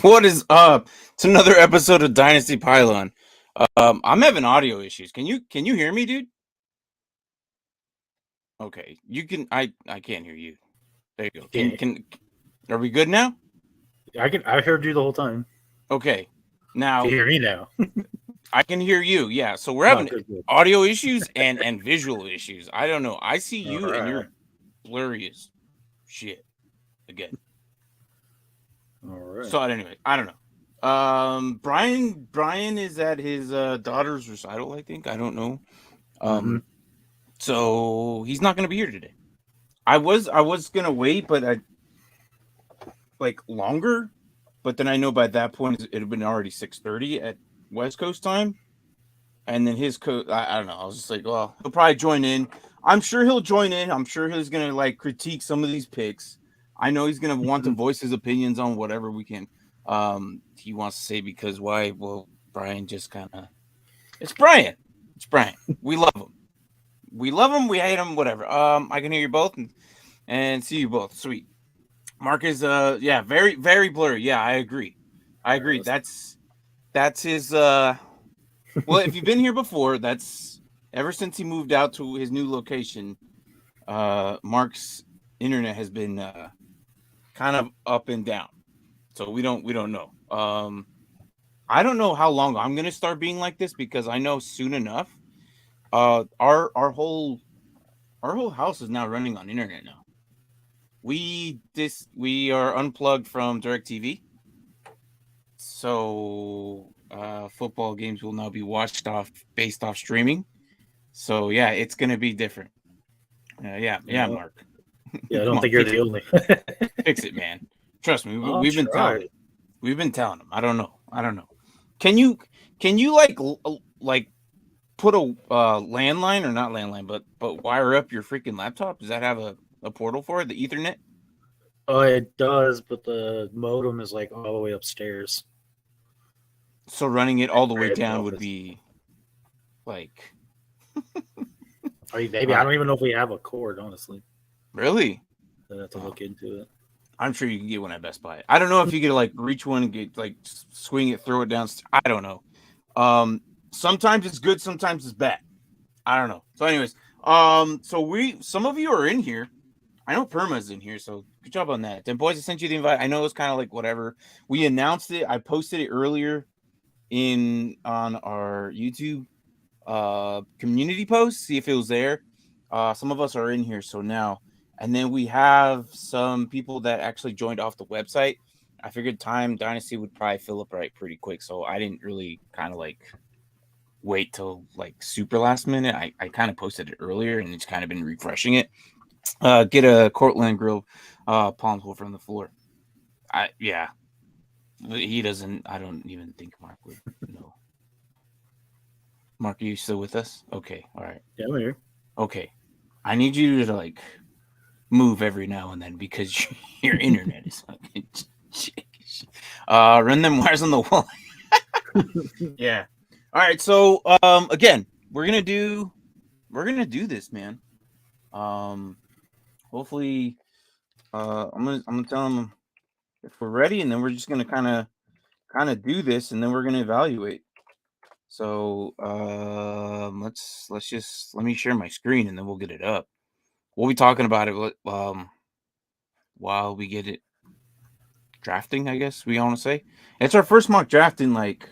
What is up? It's another episode of Dynasty Pylon. I'm having audio issues. Can you hear me, dude? Okay, you can. I can't hear you. There you go. Can are we good now? I heard you the whole time. Okay, now Can you hear me now? I can hear you. Yeah, so we're having audio issues and visual issues. I don't know. I see you and you're blurry as shit again. All right. So anyway, I don't know. Brian is at his daughter's recital, I think. I don't know. So he's not gonna be here today. I was gonna wait, but I like longer. But then I know by that point it had been already 6:30 at West Coast time. And then his I don't know. I was just like, well, he'll probably join in. I'm sure he'll join in. I'm sure he's gonna like critique some of these picks. I know he's gonna want to voice his opinions on whatever we can. He wants to say because why? Well, Brian just kind of. It's Brian. It's Brian. We love him. We love him. We hate him. Whatever. I can hear you both and see you both. Sweet. Mark is yeah, very very blurry. Yeah, I agree. That's his. Well, if you've been here before, that's ever since he moved out to his new location. Mark's internet has been kind of up and down, so we don't know. I don't know how long I'm gonna start being like this because I know soon enough Our whole house is now running on internet now. We are unplugged from DirecTV, so football games will now be watched based off streaming. So yeah, it's gonna be different. Yeah, Yeah, Mark. yeah. I Come don't on, think you're fix the it, only. fix it, man. Trust me, I'll we've been telling try. them. We've been telling them. I don't know. Can you like put a landline or not landline, but wire up your freaking laptop? Does that have a portal for it? The Ethernet? Oh, it does, but the modem is like all the way upstairs. So running it all the way Right at the down would office. be like I mean, maybe all I right. don't even know if we have a cord. Honestly, Really? I have to Oh, look into it. I'm sure you can get one at Best Buy. I don't know if you could like reach one and get like swing it, throw it down. I don't know. Sometimes it's good, sometimes it's bad. I don't know. So, anyways, so some of you are in here. I know Perma's in here, so good job on that. Then, boys, I sent you the invite. I know it's kind of like whatever. We announced it. I posted it earlier on our YouTube community post. See if it was there. Some of us are in here, so now, and then we have some people that actually joined off the website. I figured Time Dynasty would probably fill up right pretty quick, so I didn't really kind of like wait till like super last minute. I kind of posted it earlier and it's kind of been refreshing it. Get a Cortland Grill palm hole from the floor. Yeah, he doesn't. I don't even think Mark would know. Mark, are you still with us? Okay, all right. Yeah, I'm here. Okay, I need you to like move every now and then because your internet is fucking. Run them wires on the wall. Yeah. All right. So again, we're gonna do this, man. Hopefully, I'm gonna tell them if we're ready, and then we're just gonna kind of do this, and then we're gonna evaluate. So let me share my screen, and then we'll get it up. We'll be talking about it while we get it drafting. I guess we want to say it's our first mock draft in like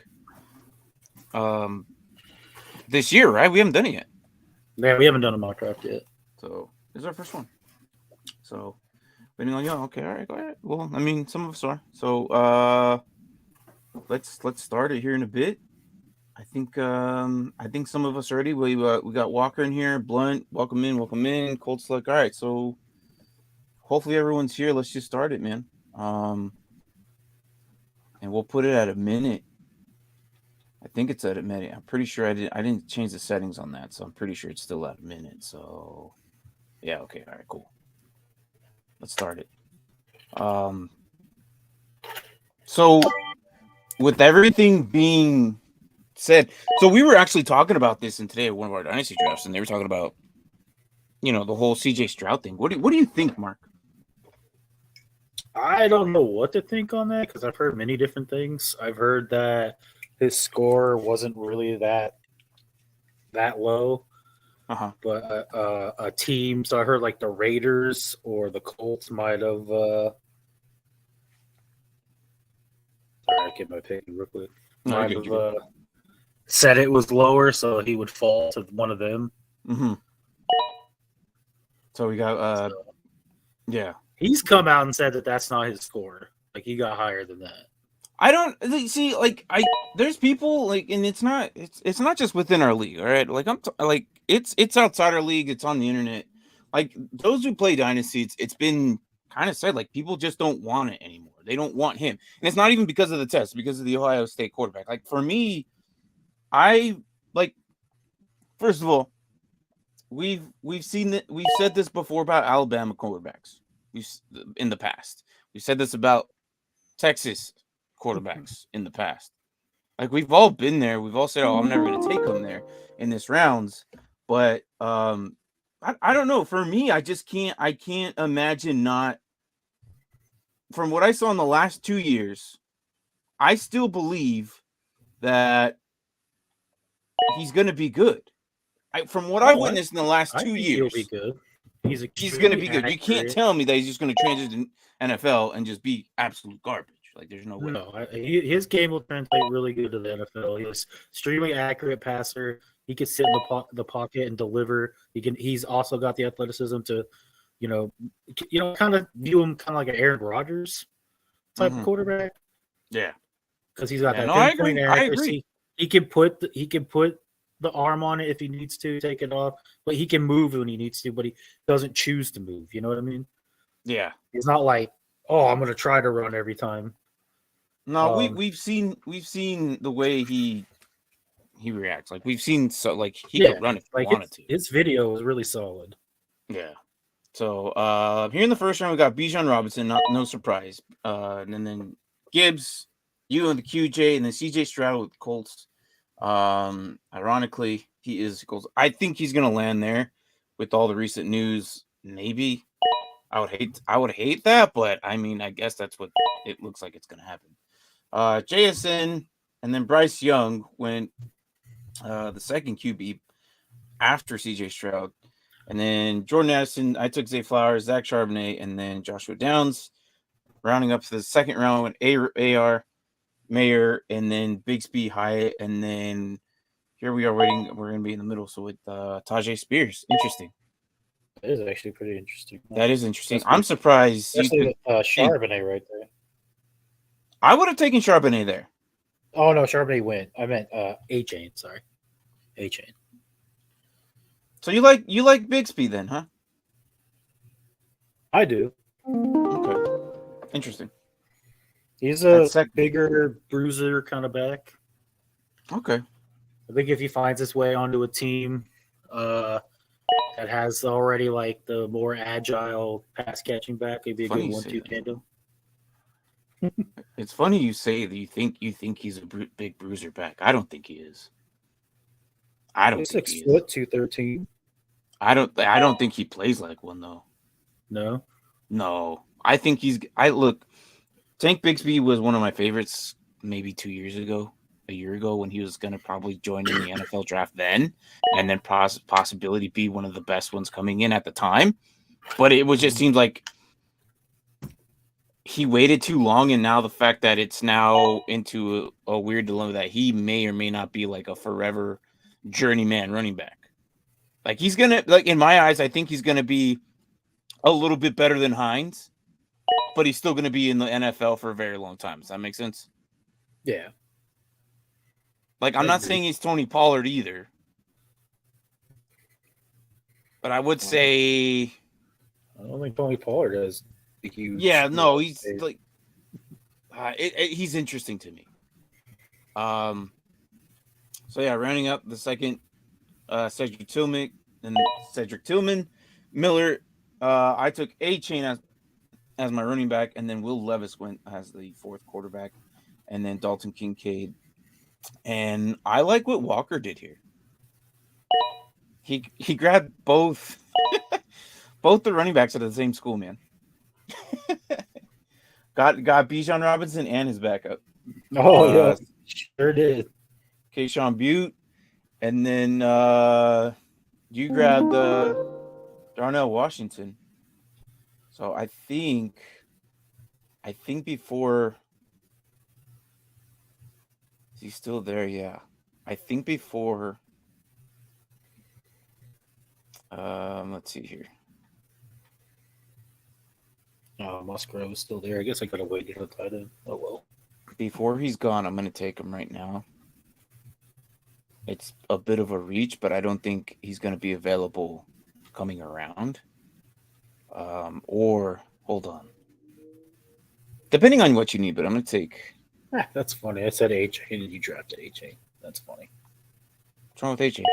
um this year, right? We haven't done it yet, Yeah, we haven't done a mock draft yet. so this is our first one. So waiting on you. Okay, all right, go ahead. Well, I mean, some of us are. So let's start it here in a bit. I think some of us already. We got Walker in here. Blunt, welcome in, welcome in. Cold Select. All right, so hopefully everyone's here. Let's just start it, man. And we'll put it at a minute. I think it's at a minute. I'm pretty sure I didn't change the settings on that, so I'm pretty sure it's still at a minute. So yeah, okay, all right, cool. Let's start it. So with everything being said, so we were actually talking about this in today at one of our dynasty drafts, and they were talking about the whole CJ Stroud thing. What do you think, Mark? I don't know what to think on that because I've heard many different things. I've heard that his score wasn't really that low, Uh-huh. but a team. So I heard like the Raiders or the Colts might have. Sorry, I get my pick real quick. No, Might you're have good. said it was lower, so he would fall to one of them. Mm-hmm. So we got So yeah. he's come out and said that that's not his score. Like he got higher than that. I don't see like there's people like, and it's not just within our league, all right? Like like it's outside our league, it's on the internet. Like those who play Dynasty, it's been kind of said like people just don't want it anymore. They don't want him. And it's not even because of the test, because of the Ohio State quarterback. Like for me, I like first of all, we've seen that we've said this before about Alabama quarterbacks. We've in the past. We said this about Texas quarterbacks in the past. Like we've all been there. We've all said, "Oh, I'm never going to take them there in this rounds." But I don't know. For me, I just can't. I can't imagine not. From what I saw in the last 2 years, I still believe that he's going to be good. From what I witnessed in the last I two think he'll be years, good. he's going to be Extremely good. You can't accurate. tell me that he's just going to transition NFL and just be absolute garbage. Like there's no way. No, his game will translate really good to the NFL. He's extremely accurate passer. He can sit in the pocket and deliver. He's also got the athleticism to, kind of view him kind of like an Aaron Rodgers type of quarterback. Yeah, because he's got that no, I pinpoint agree. accuracy. He can put the arm on it if he needs to, take it off, but he can move when he needs to, but he doesn't choose to move. You know what I mean? Yeah. He's not like, oh, I'm going to try to run every time. No, we've seen the way he reacts. Like we've seen, so like he could run if he wanted to. His video was really solid. Yeah. So here in the first round we got Bijan Robinson, no surprise. And then Gibbs, you and the QJ, and then CJ Stroud with the Colts. Ironically, he is Colts. I think he's gonna land there with all the recent news. Maybe I would hate that, but I mean, I guess that's what it looks like it's gonna happen. JSN and then Bryce Young went the second QB after CJ Stroud. And then Jordan Addison, I took Zay Flowers, Zach Charbonnet, and then Joshua Downs. Rounding up to the second round with AR, Mayer, and then Bigsby Hyatt. And then here we are waiting. We're going to be in the middle. So with Tajay Spears. Interesting. That is actually pretty interesting. That is interesting. I'm surprised. Especially with Charbonnet right there. I would have taken Charbonnet there. Oh, no, Charbonnet went. I meant A-Chain. Sorry. A-Chain. So you like Bigsby then, huh? I do. Okay. Interesting. He's a bigger bruiser kind of back. Okay. I think if he finds his way onto a team that has already like the more agile pass catching back, it'd be a good 1-2 tandem. It's funny you say that you think he's a big bruiser back. I don't think he is. I don't think he is. 6 foot 213. I don't think he plays like one though. No. I think Tank Bigsby was one of my favorites maybe a year ago when he was going to probably join in the NFL draft then, and then possibility be one of the best ones coming in at the time. But it just seemed like he waited too long, and now the fact that it's now into a weird dilemma that he may or may not be like a forever journeyman running back. Like he's gonna, like in my eyes, I think he's gonna be a little bit better than Hines, but he's still gonna be in the NFL for a very long time. Does that make sense? Yeah. Like I'm not saying he's Tony Pollard either, but I would say I don't think Tony Pollard has a huge. Yeah, no, he's like he's interesting to me. So yeah, rounding up the second, Cedric Tillman, Miller. I took A-Chain as my running back, and then Will Levis went as the fourth quarterback, and then Dalton Kincaid. And I like what Walker did here. He grabbed both the running backs at the same school, man. got Bijan Robinson and his backup. Oh yeah, sure did. Keyshawn Butte, and then you grabbed Darnell Washington. So I think before. Is he still there? Yeah. I think before. Let's see here. Musgrove is still there. I guess I gotta wait to tight end. Oh well. Before he's gone, I'm gonna take him right now. It's a bit of a reach, but I don't think he's gonna be available coming around. Or hold on. Depending on what you need, but I'm gonna take. That's funny. I said A-Chain and you drafted A-Chain. That's funny. What's wrong with A-Chain?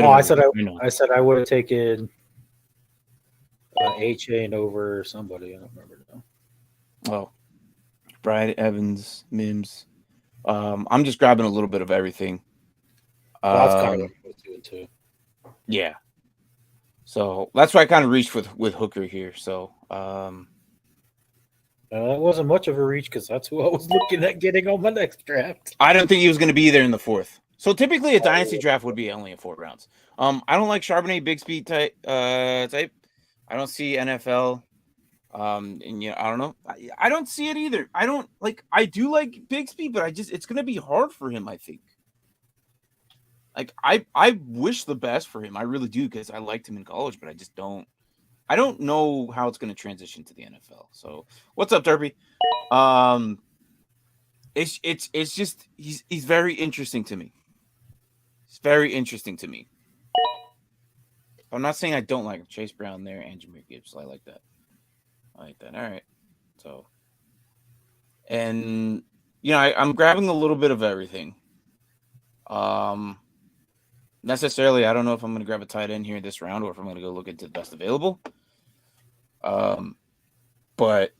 I said I would have taken A-Chain over somebody. I don't remember now. Oh, Brian Evans, Mims. I'm just grabbing a little bit of everything. That's kind of what I was doing too. Yeah. So that's why I kind of reached with Hooker here. So that wasn't much of a reach because that's who I was looking at getting on my next draft. I don't think he was going to be there in the fourth. So typically a dynasty draft would be only in 4 rounds. I don't like Charbonnet Bigsby type. I don't see NFL. And I don't know. I don't see it either. I do like Bigsby, but it's going to be hard for him, I think. Like I wish the best for him. I really do because I liked him in college, but I don't know how it's going to transition to the NFL. So, what's up, Derby? Um, it's just he's very interesting to me. It's very interesting to me. I'm not saying I don't like him. Chase Brown there and Jahmyr Gibbs. I like that. I like that. All right. So, and I'm grabbing a little bit of everything. Necessarily, I don't know if I'm going to grab a tight end here this round or if I'm going to go look into the best available. But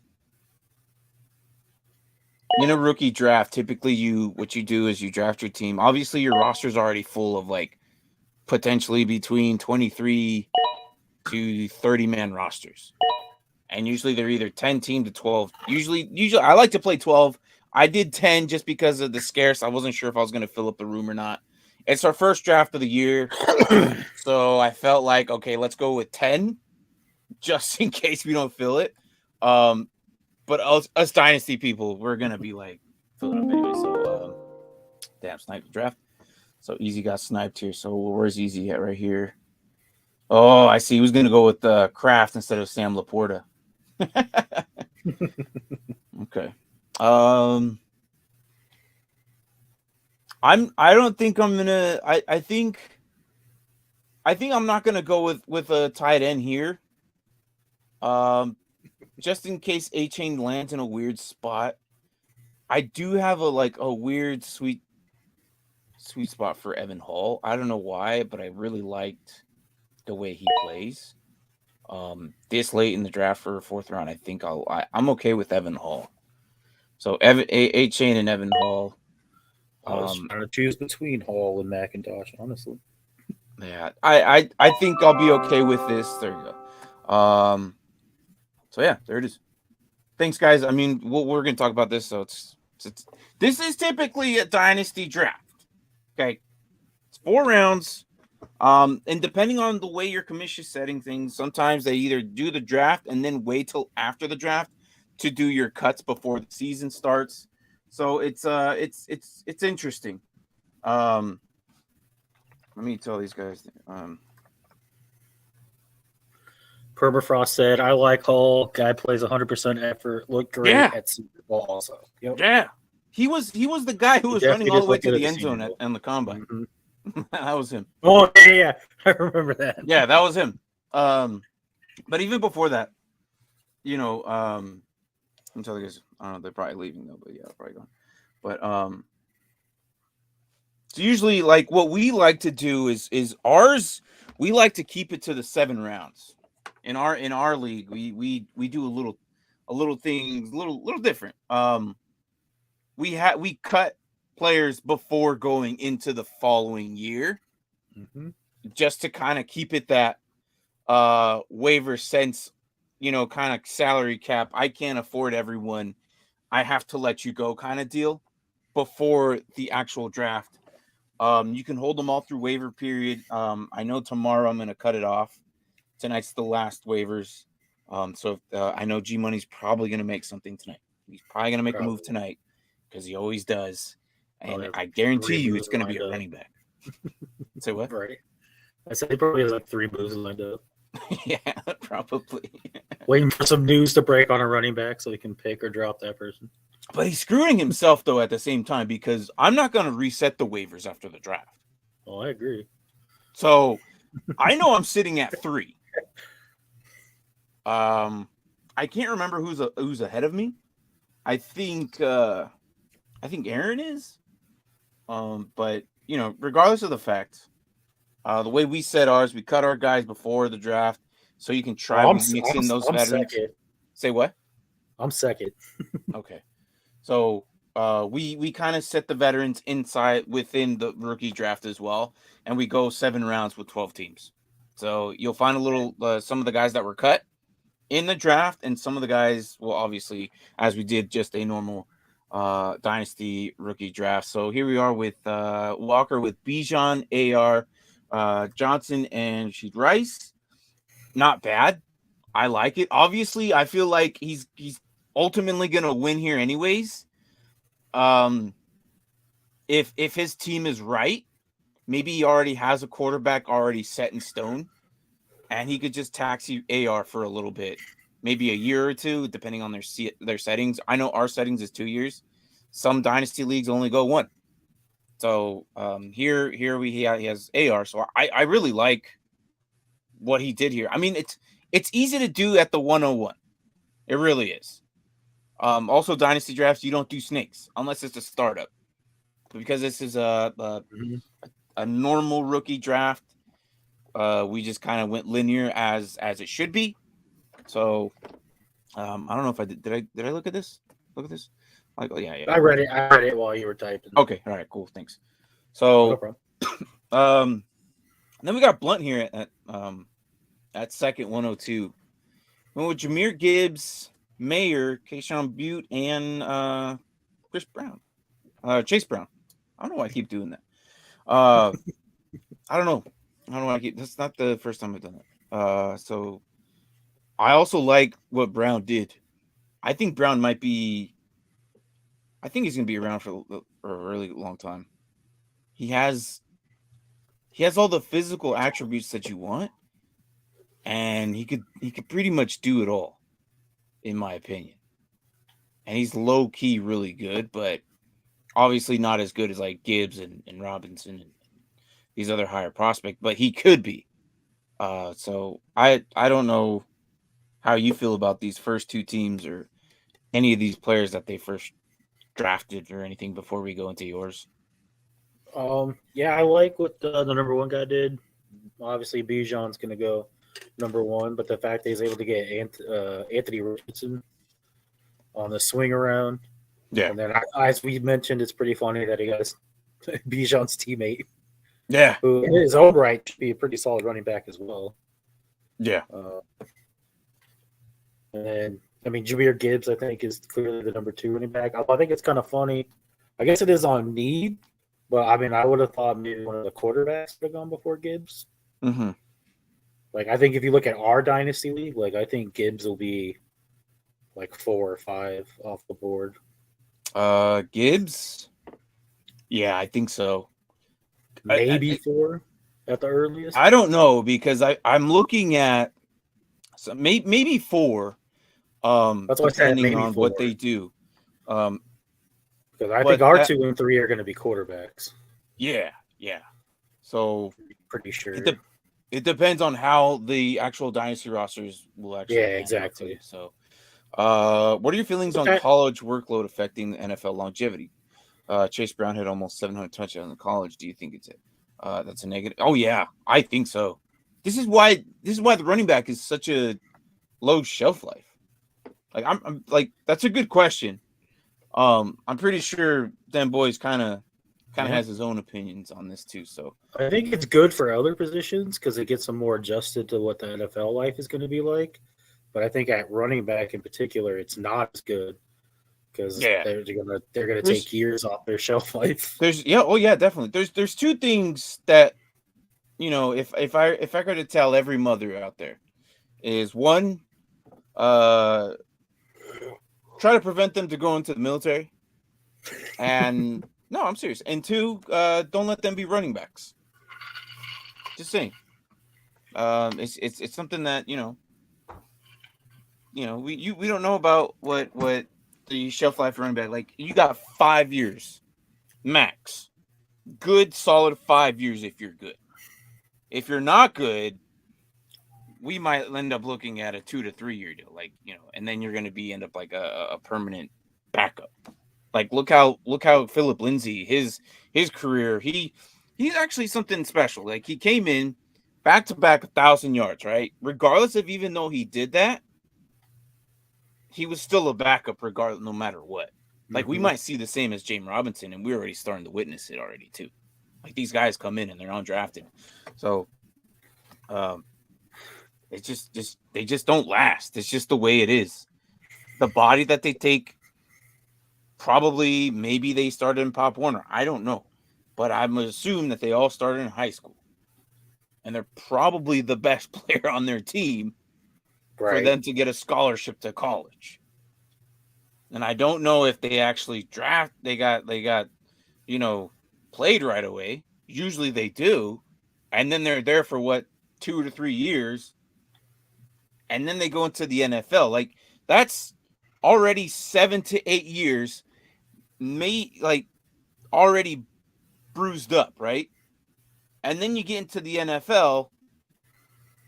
in a rookie draft, typically what you do is you draft your team. Obviously, your roster's already full of like potentially between 23 to 30 man rosters. And usually they're either 10 team to 12. Usually I like to play 12. I did 10 just because of the scarce. I wasn't sure if I was going to fill up the room or not. It's our first draft of the year. So I felt like, okay, let's go with 10 just in case we don't fill it. But us Dynasty people, we're going to be like filling up anyway. So, damn, snipe draft. So Easy got sniped here. So where's Easy at right here? Oh, I see. He was going to go with Kraft instead of Sam Laporta. Okay. I don't think I'm gonna. I think I'm not gonna go with a tight end here. Just in case A-Chain lands in a weird spot. I do have a weird sweet spot for Evan Hall. I don't know why, but I really liked the way he plays. This late in the draft for a fourth round, I think I'm okay with Evan Hall. So A-Chain and Evan Hall. I was trying to choose between Hall and McIntosh, honestly. Yeah, I think I'll be okay with this. There you go. So yeah, there it is. Thanks, guys. I mean, we're gonna talk about this. So this is typically a dynasty draft. Okay, it's 4 rounds. And depending on the way your commission is setting things, sometimes they either do the draft and then wait till after the draft to do your cuts before the season starts. So it's interesting. Let me tell these guys. Permafrost said, "I like Hall. Guy plays 100% effort. Looked great at Super Bowl also." Yep. Yeah, he was the guy who was running all the way to the end zone on the combine. Mm-hmm. That was him. Oh yeah, I remember that. Yeah, that was him. But even before that, I'm telling you guys, I don't know, they're probably leaving though, but yeah, probably going. But so usually like what we like to do is ours, we like to keep it to the 7 rounds. In our league, we do a little things, little different. We cut players before going into the following year, just to kind of keep it that waiver sense, kind of salary cap. I can't afford everyone. I have to let you go kind of deal before the actual draft. You can hold them all through waiver period. I know tomorrow I'm going to cut it off. Tonight's the last waivers. So I know G Money's probably going to make something tonight. He's probably going to make a move tonight because he always does. And I guarantee you it's going to be a running back. Say what? Right. I said he probably has like 3 moves lined up. Yeah, probably. Waiting for some news to break on a running back so he can pick or drop that person. But he's screwing himself, though, at the same time, because I'm not going to reset the waivers after the draft. Oh, I agree. So I know I'm sitting at 3. I can't remember who's ahead of me. I think Aaron is. But regardless of the fact, the way we set ours, we cut our guys before the draft, so you can try mixing those veterans. Second. Say what? I'm second. Okay, so we kind of set the veterans within the rookie draft as well, and we go 7 rounds with 12 teams. So you'll find a little some of the guys that were cut in the draft, and some of the guys, well, obviously, as we did just a normal dynasty rookie draft. So here we are with Walker with Bijan, AR, Johnson, and Sheed Rice. Not bad. I like it. Obviously, I feel like he's ultimately gonna win here anyways. If his team is right, maybe he already has a quarterback already set in stone, and he could just taxi AR for a little bit, maybe a year or two, depending on their settings. I know our settings is 2 years. Some dynasty leagues only go 1. So here he has AR. So I really like what he did here. I mean, it's easy to do at the 101. It really is. Also, dynasty drafts, you don't do snakes unless it's a startup, because this is a normal rookie draft. We just kind of went linear as it should be. So I don't know if I did. Did I look at this? Look at this. Like, oh yeah. I read it while you were typing. Okay, all right, cool, thanks. So, No problem. Then we got Blunt here at second 102. Went with Jahmyr Gibbs, Mayer, Keyshawn Butte, and Chase Brown. I don't know why I keep doing that. I don't know why I keep. That's not the first time I've done it. So I also like what Brown did. I think Brown might be. I think he's going to be around for a really long time. He has all the physical attributes that you want, and he could pretty much do it all, in my opinion. And he's low key really good, but obviously not as good as like Gibbs and Robinson and these other higher prospects, but he could be. So I don't know how you feel about these first 2 teams or any of these players that they first drafted or anything before we go into yours. Yeah, I like what the number 1 guy did. Obviously, Bijan's going to go number 1, but the fact that he's able to get Anthony Richardson on the swing around. Yeah. And then, as we mentioned, it's pretty funny that he got Bijan's teammate. Yeah. Who, in his own right, should be a pretty solid running back as well. Yeah. And then, I mean, Jahmyr Gibbs, I think, is clearly the number 2 running back. I think it's kind of funny. I guess it is on need, but I mean, I would have thought maybe one of the quarterbacks would have gone before Gibbs. Mm-hmm. Like, I think if you look at our dynasty league, like, I think Gibbs will be like 4 or 5 off the board. Gibbs? Yeah, I think so. Maybe 4 at the earliest. I don't know, because I'm looking at maybe 4. That's what depending on 4. What they do. Because I think our 2 and 3 are going to be quarterbacks. Yeah. So pretty sure it depends on how the actual dynasty rosters will actually. Yeah, exactly. So, what are your feelings on college workload affecting the NFL longevity? Chase Brown had almost 700 touchdowns in college. Do you think that's a negative? Oh yeah, I think so. This is why the running back is such a low shelf life. Like I'm like, that's a good question. I'm pretty sure Dan Boy's kind of has his own opinions on this too. So I think it's good for other positions because it gets them more adjusted to what the NFL life is going to be like. But I think at running back in particular, it's not as good because they're gonna take years off their shelf life. Definitely. There's 2 things that, you know, if I could to tell every mother out there, is 1, try to prevent them to go into the military, and no, I'm serious. And 2, don't let them be running backs. Just saying. It's something that we don't know about what the shelf life of running back. Like, you got 5 years max, good solid 5 years if you're good. If you're not good, we might end up looking at a 2 to 3 year deal, and then you're going to end up like a permanent backup. Like, look how Philip Lindsay, his career, he's actually something special. Like, he came in back-to-back 1,000 yards, right? Regardless of, even though he did that, he was still a backup regardless, no matter what. Like, we might see the same as James Robinson, and we're already starting to witness it already too. Like, these guys come in and they're undrafted. So they just don't last. It's just the way it is. The body that they take, maybe they started in Pop Warner. I don't know. But I'm going to assume that they all started in high school. And they're probably the best player on their team for them to get a scholarship to college. And I don't know if they actually they got played right away. usually they do, and then they're there for 2 to 3 years, and then they go into the NFL. Like that's already 7 to 8 years, already bruised up, right? And then you get into the NFL,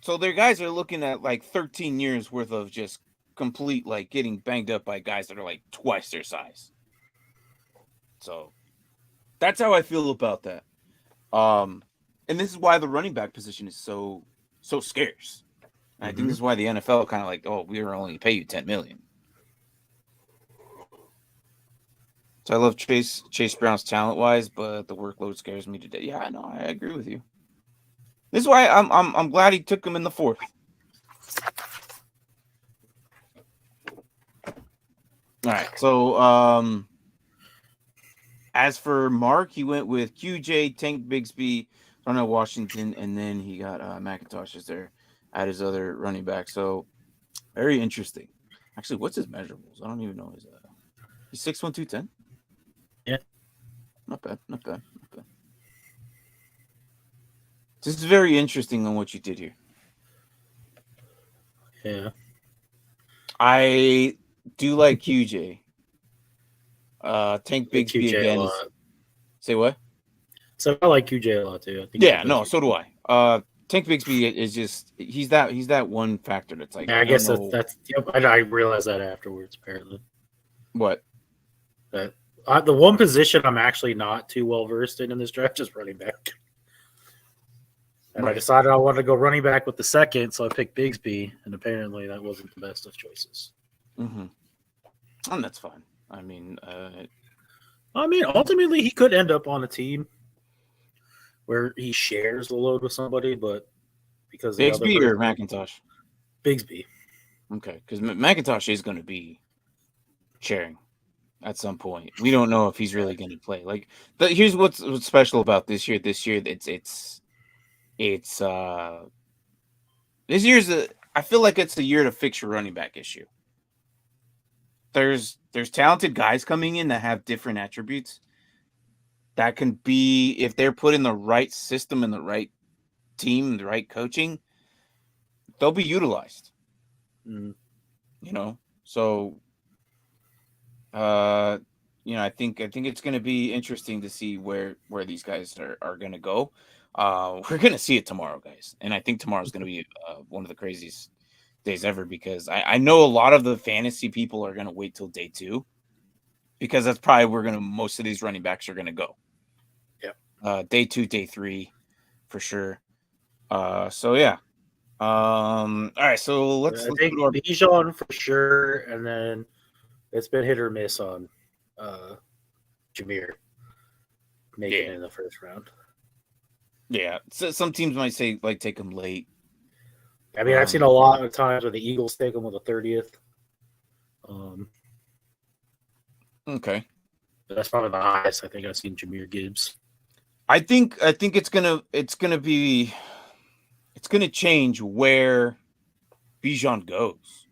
so their guys are looking at like 13 years worth of just complete getting banged up by guys that are twice their size. So that's how I feel about that. And this is why the running back position is so scarce. Mm-hmm. I think this is why the NFL kind of we are only pay you $10 million. So I love Chase Brown's talent wise, but the workload scares me today. Yeah, I know, I agree with you. This is why I'm glad he took him in the 4th. All right, so as for Mark, he went with QJ, Tank Bigsby, Darnell Washington, and then he got McIntosh as there at his other running back. So very interesting. Actually, what's his measurables? I don't even know his. He's 6'1", 210. Yeah, not bad. This is very interesting on what you did here. Yeah, I do like QJ. Tank Bigsby QJ again. Say what? So I like QJ a lot too. I think so do I. Tank Bigsby is just he's that one factor that's yeah, I guess that's yep. I realized that afterwards. Apparently, what? That the one position I'm actually not too well versed in this draft is running back, and right. I decided I wanted to go running back with the second, so I picked Bigsby, and apparently that wasn't the best of choices. Mm-hmm. And that's fine. I mean, ultimately he could end up on a team where he shares the load with somebody, but because Bigsby or McIntosh? Bigsby. Okay, because McIntosh is going to be sharing at some point. We don't know if he's really going to play. Here's what's special about this year. This year, this year's I feel like it's the year to fix your running back issue. There's talented guys coming in that have different attributes that can be, if they're put in the right system and the right team, the right coaching, they'll be utilized. Mm. So I think it's going to be interesting to see where these guys are going to go. We're going to see it tomorrow, guys, and I think tomorrow's going to be one of the craziest days ever, because I know a lot of the fantasy people are going to wait till day 2, because that's probably where most of these running backs are going to go. Yeah. Day 2, day 3 for sure. So yeah. All right, so let's take Bijan for sure, and then it's been hit or miss on Jameer making it in the first round. Yeah, so some teams might say take him late. I mean, I've seen a lot of times where the Eagles take him with the 30th. Okay, that's probably the highest I think I've seen Jameer Gibbs. I think it's gonna change where Bijan goes.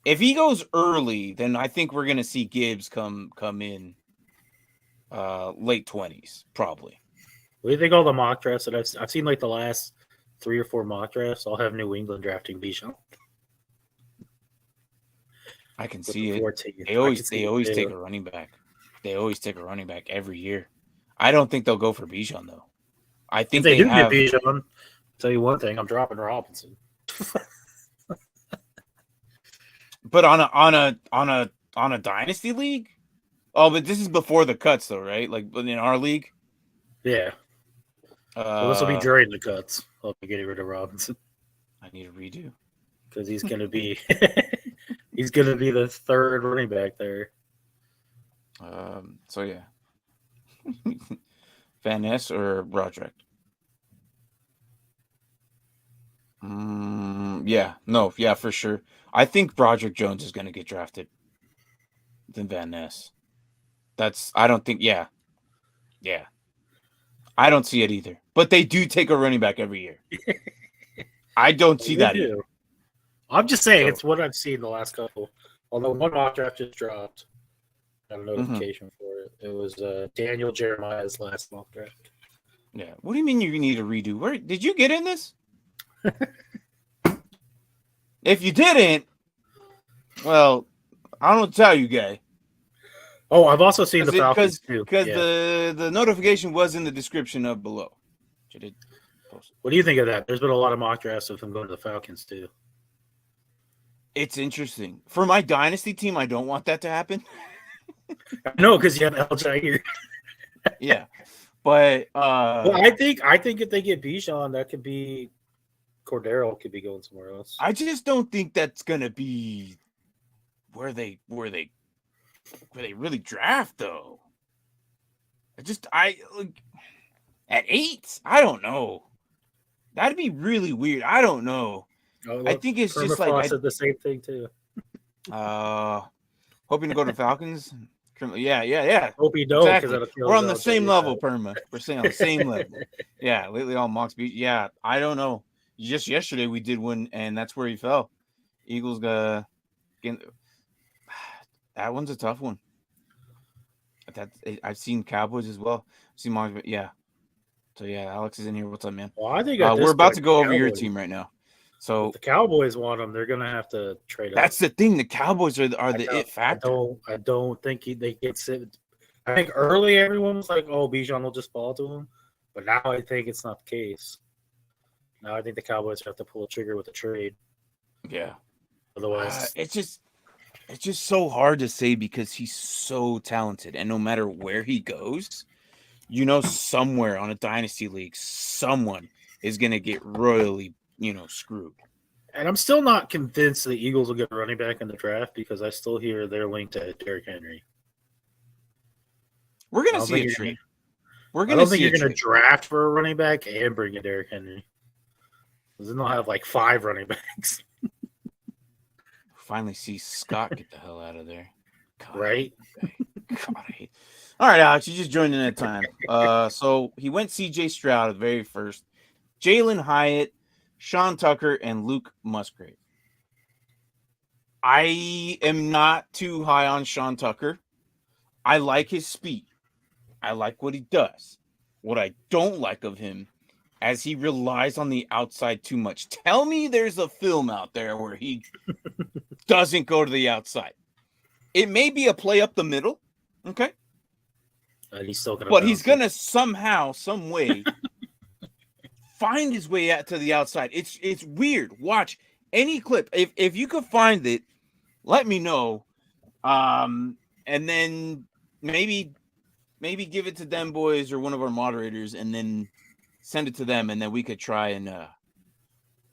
If he goes early, then I think we're gonna see Gibbs come in late 20s probably. What do you think all the mock drafts that I've seen, the last 3 or 4 mock drafts, I'll have New England drafting Bijan. I can see it. They always take a running back. They always take a running back every year. I don't think they'll go for Bijan though. I think if they do get Bijan, I'll tell you one thing, I'm dropping Robinson. But on a dynasty league? Oh, but this is before the cuts though, right? In our league? Yeah. Well, this will be during the cuts. I'll be getting rid of Robinson. I need a redo. Because he's gonna be the third running back there. So yeah. Van Ness or Broderick? Yeah, for sure. I think Broderick Jones is going to get drafted than Van Ness. I don't think, yeah. I don't see it either. But they do take a running back every year. I don't see that either. I'm just saying, it's what I've seen the last couple. Although one mock draft just dropped. Got a notification for it. It was Daniel Jeremiah's last mock draft. Yeah. What do you mean you need a redo? Where did you get in this? If you didn't, well, I don't tell you, guy. Oh, I've also seen the Falcons too. Because Yeah. the notification was in the description of below. Which I did post. What do you think of that? There's been a lot of mock drafts of him going to the Falcons too. It's interesting. For my Dynasty team, I don't want that to happen. No, because you have El Jair. Yeah. But well, I think if they get Bijan, that could be Cordero could be going somewhere else. I just don't think that's gonna be where they really draft though. I at 8, I don't know. That'd be really weird. I don't know. Oh, I think it's just like said the same thing too. Hoping to go to Falcons. Yeah. Hope you don't, because we're on the same level, Perma. We're saying on the same level. Yeah, lately all mocks beat. Yeah, I don't know. Just yesterday we did one, and that's where he fell. Eagles got that one's a tough one. I've seen Cowboys as well. I've seen mocks, but yeah. So yeah, Alex is in here. What's up, man? Well, I think we're about to go over your team right now. So if the Cowboys want them, they're going to have to trade. That's the thing. The Cowboys are the it factor. I don't think they get sit. I think early everyone was like, "Oh, Bijan will just fall to him," but now I think it's not the case. Now I think the Cowboys have to pull a trigger with a trade. Yeah. Otherwise, it's just so hard to say because he's so talented, and no matter where he goes, somewhere on a dynasty league, someone is going to get royally, screwed. And I'm still not convinced the Eagles will get a running back in the draft because I still hear they're linked to Derrick Henry. We're going to see a trade. I don't think you're going to draft for a running back and bring in Derrick Henry. Because then they'll have like 5 running backs. Finally see Scott get the hell out of there. God, right? God, I hate. All right, Alex, you just joined in that time. So he went CJ Stroud at the very first. Jalen Hyatt, Sean Tucker, and Luke Musgrave. I am not too high on Sean Tucker. I like his speed. I like what he does. What I don't like of him as he relies on the outside too much. Tell me there's a film out there where he doesn't go to the outside. It may be a play up the middle, okay? He's still gonna. But he's gonna somehow, some way, find his way out to the outside. It's weird. Watch any clip. If you could find it, let me know. And then maybe give it to them boys or one of our moderators, and then send it to them, and then we could try and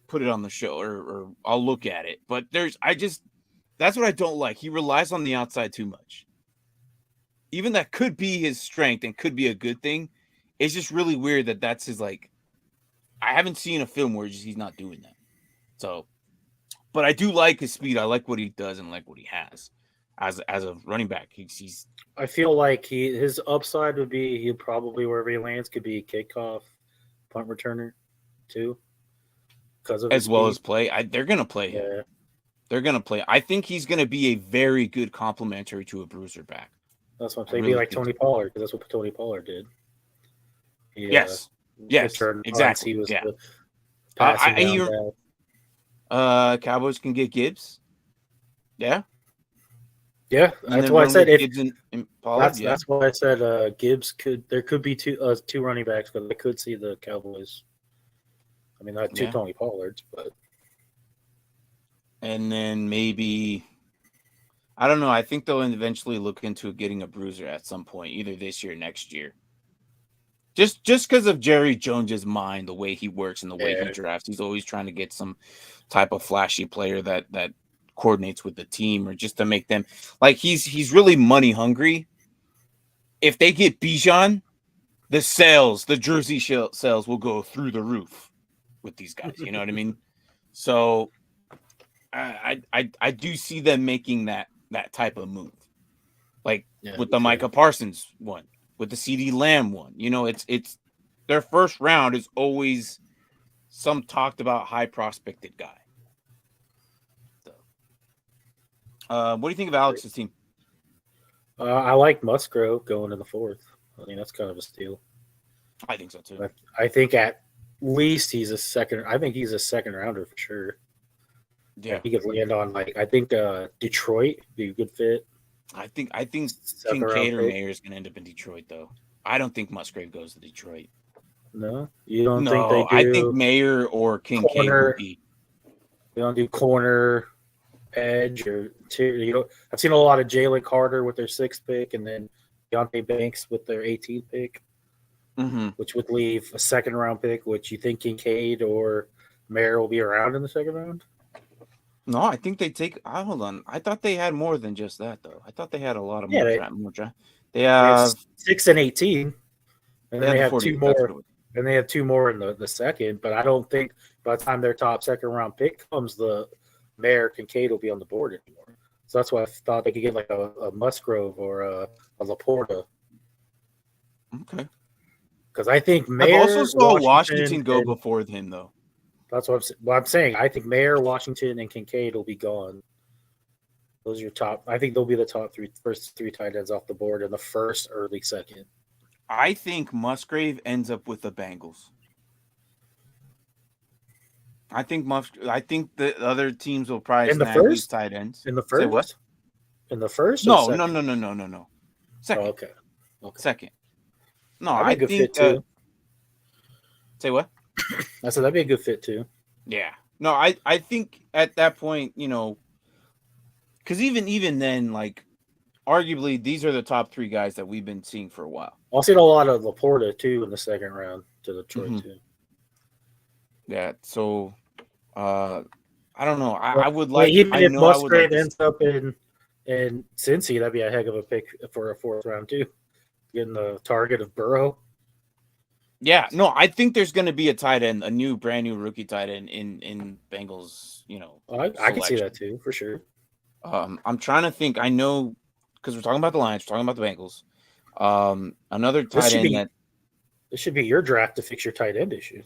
put it on the show, or I'll look at it. But that's what I don't like. He relies on the outside too much. Even that could be his strength and could be a good thing. It's just really weird that that's his, like, I haven't seen a film where he's not doing that. So, but I do like his speed. I like what he does and like what he has as a running back. He's I feel like his upside would be he'll probably, wherever he lands, could be kickoff, punt returner too. Because of as well as play. They're gonna play him. Yeah. They're gonna play. I think he's gonna be a very good complementary to a bruiser back. That's what I'm saying. Really be like Tony Pollard, because that's what Tony Pollard did. Yes, exactly. He was Cowboys can get Gibbs. Yeah. Yeah, that's why I said Pollard, that's why I said Gibbs there could be two running backs, but I could see the Cowboys. I mean, not two Tony Pollards, but and then maybe I don't know. I think they'll eventually look into getting a bruiser at some point, either this year or next year. Just because of Jerry Jones's mind, the way he works and the way he drafts, he's always trying to get some type of flashy player that coordinates with the team, or just to make them like he's really money hungry. If they get Bijan, the jersey sales will go through the roof with these guys. You know what I mean? So I do see them making that type of move, like with the Micah Parsons one, with the CD Lamb one. You know, it's their first round is always some talked about high prospected guy. What do you think of Alex's team? I like Musgrove going in the 4th. I mean, that's kind of a steal. I think so too. But I think at least he's a second. I think he's a second rounder for sure. Yeah, he could land on I think Detroit be a good fit. I think Second round Kincaid or pick. Mayer is going to end up in Detroit though. I don't think Musgrave goes to Detroit. No, you don't think they No, I think do Mayer or Kincaid will corner? be. They don't do corner, edge, or two. I've seen a lot of Jalen Carter with their 6th pick, and then Deontay Banks with their 18th pick, Mm-hmm. which would leave a second round pick. Which you think Kincaid or Mayer will be around in the second round? No, I think they take. Hold on, I thought they had more than just that though. I thought they had a lot of Yeah, more they, draft. More draft. they have 6 and 18, and then had they the have 40. two more. And they have 2 more in the second. But I don't think by the time their top second round pick comes, the Mayer Kincaid will be on the board anymore. So that's why I thought they could get like a Musgrove or a Laporta. Okay. Because I think I've Mayer, also saw Washington go before him though. That's what I'm saying. I think Mayer, Washington, and Kincaid will be gone. Those are your top. I think they'll be the first three tight ends off the board in the first, early second. I think Musgrave ends up with the Bengals. I think the other teams will probably In the snag these first? tight ends. In the Say what? first? In the first? No. Second. Oh, okay. Second. No, that'd be a good fit too. Say what? I said that'd be a good fit too. Yeah. No, I think at that point, because even then, like, arguably these are the top 3 guys that we've been seeing for a while. I've seen a lot of Laporta too in the second round to Detroit too. Yeah. So, I don't know. I would like. Even if Musgrave ends up in Cincy, that'd be a heck of a pick for a 4th round too. Getting the target of Burrow. Yeah, no, I think there's going to be a tight end, a brand new rookie tight end in Bengals. I can see that too for sure. I'm trying to think. I know because we're talking about the Lions, we're talking about the Bengals. Another tight end this should be your draft to fix your tight end issues.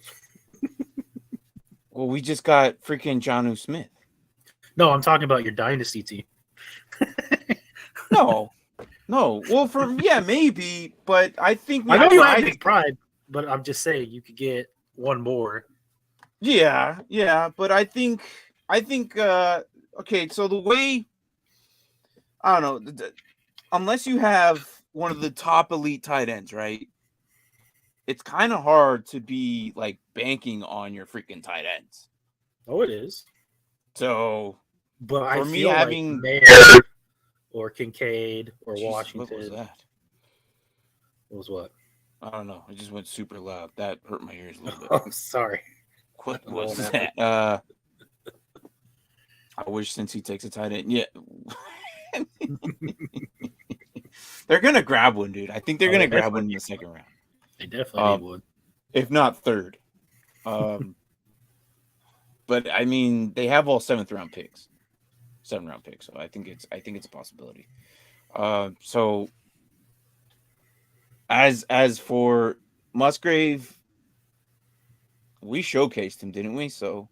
Well, we just got freaking Jonnu Smith. No, I'm talking about your dynasty team. No. Well, maybe, but I think I know you have big pride, but I'm just saying you could get one more. Yeah, but I think okay, so the way I don't know, unless you have one of the top elite tight ends, right? It's kind of hard to be like banking on your freaking tight ends. Oh, it is. So, but for me having Mayer or Kincaid or Washington. What was that? It was what? I don't know. It just went super loud. That hurt my ears a little bit. Oh, sorry. What was that? I wish since he takes a tight end. Yeah. They're going to grab one, dude. I think they're going to grab one in the second round. They definitely would. If not third. But, I mean, they have all 7th round picks. 7th round picks. So I think it's a possibility. So as for Musgrave, we showcased him, didn't we? So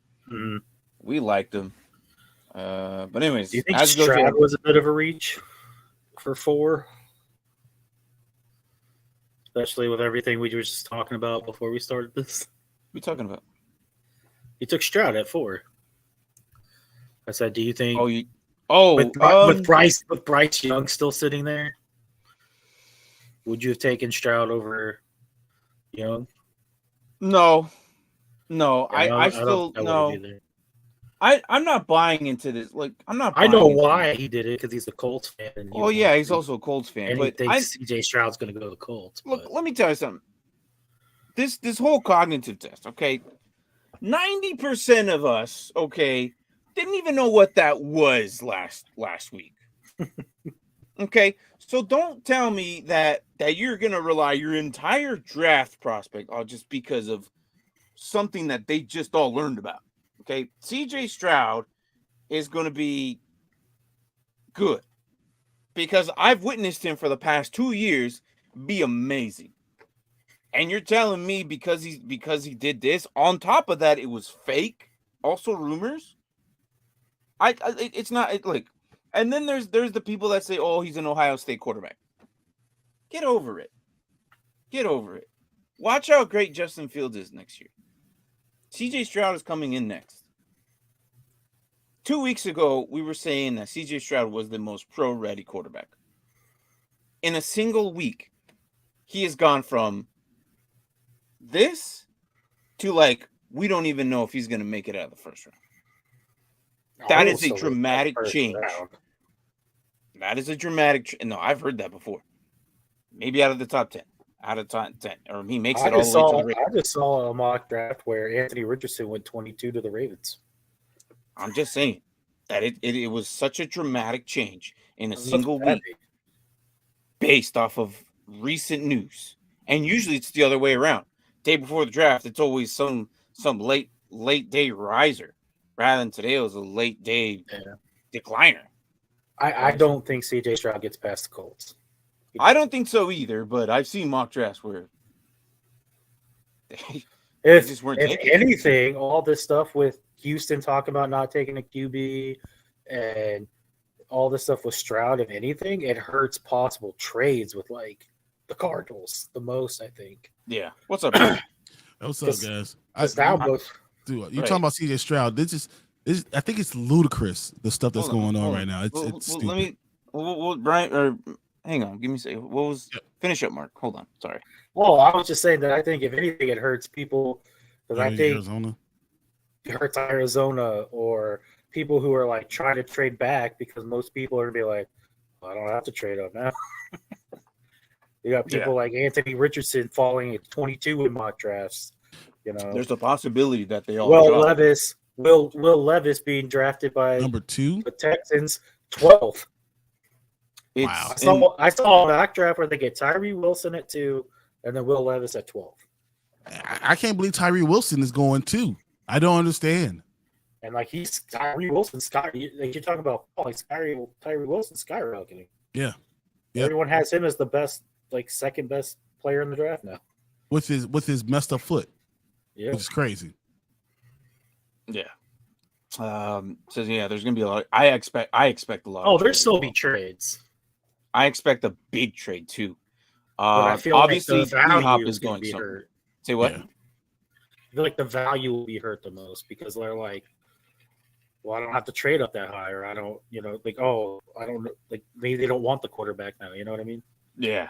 we liked him. But anyways, do you think Stroud was a bit of a reach for 4? Especially with everything we were just talking about before we started this. What are you talking about? You took Stroud at 4. I said, do you think? With Bryce Young still sitting there, would you have taken Stroud over Young? No. I still no. I'm not buying into this. Like, I'm not. I know why he did it because he's a Colts fan. And he's also a Colts fan. And but he thinks CJ Stroud's going to go to the Colts. Look, let me tell you something. This whole cognitive test, okay? 90% of us, okay, didn't even know what that was last week. Okay, so don't tell me that you're going to rely your entire draft prospect on just because of something that they just all learned about. Okay, CJ Stroud is going to be good because I've witnessed him for the past 2 years be amazing. And you're telling me because he did this, on top of that, it was fake, also rumors. It's not like, and then there's the people that say, oh, he's an Ohio State quarterback. Get over it. Watch how great Justin Fields is next year. CJ Stroud is coming in next. 2 weeks ago, we were saying that CJ Stroud was the most pro-ready quarterback. In a single week, he has gone from this to like, we don't even know if he's going to make it out of the first round. That is a dramatic change. That is a dramatic. No, I've heard that before. Maybe out of the top 10. Out of top 10. Or he makes it all the way to the Ravens. I just saw a mock draft where Anthony Richardson went 22 to the Ravens. I'm just saying that it was such a dramatic change in a single week based off of recent news. And usually it's the other way around. Day before the draft, it's always some late day riser. Rather than today, it was a late day decliner. I don't think CJ Stroud gets past the Colts. I don't think so either, but I've seen mock drafts where if anything, all this stuff with Houston talking about not taking a QB and all this stuff with Stroud, if anything, it hurts possible trades with like the Cardinals the most, I think. Yeah. What's up, bro? What's up, guys? Dude, you talking about CJ Stroud? I think it's ludicrous the stuff that's going on right now. It's stupid. Let me, Brian, or hang on, give me a second. What was finish up, Mark? Hold on, sorry. Well, I was just saying that I think if anything, it hurts people because I think Arizona. It hurts Arizona or people who are like trying to trade back because most people are gonna be like, well, I don't have to trade up now. You got people like Anthony Richardson falling at 22 in mock drafts. You know, there's a possibility that they all. Will Levis being drafted by number 2, the Texans, 12th. Wow! I saw a mock draft where they get Tyree Wilson at 2, and then Will Levis at 12. I can't believe Tyree Wilson is going 2. I don't understand. And like he's Tyree Wilson, like you're talking about, Tyree Wilson skyrocketing. Yeah. Everyone has him as the best, like second best player in the draft now. With his messed up foot. Yeah. Which is crazy. Yeah. So there's gonna be a lot. I expect a lot. Oh, there's still be trades. I expect a big trade too. I feel obviously, like the value is going to be somewhere. hurt. Say what? Yeah. I feel like the value will be hurt the most because they're like, well, I don't have to trade up that high, or I don't, I don't like maybe they don't want the quarterback now. You know what I mean? Yeah.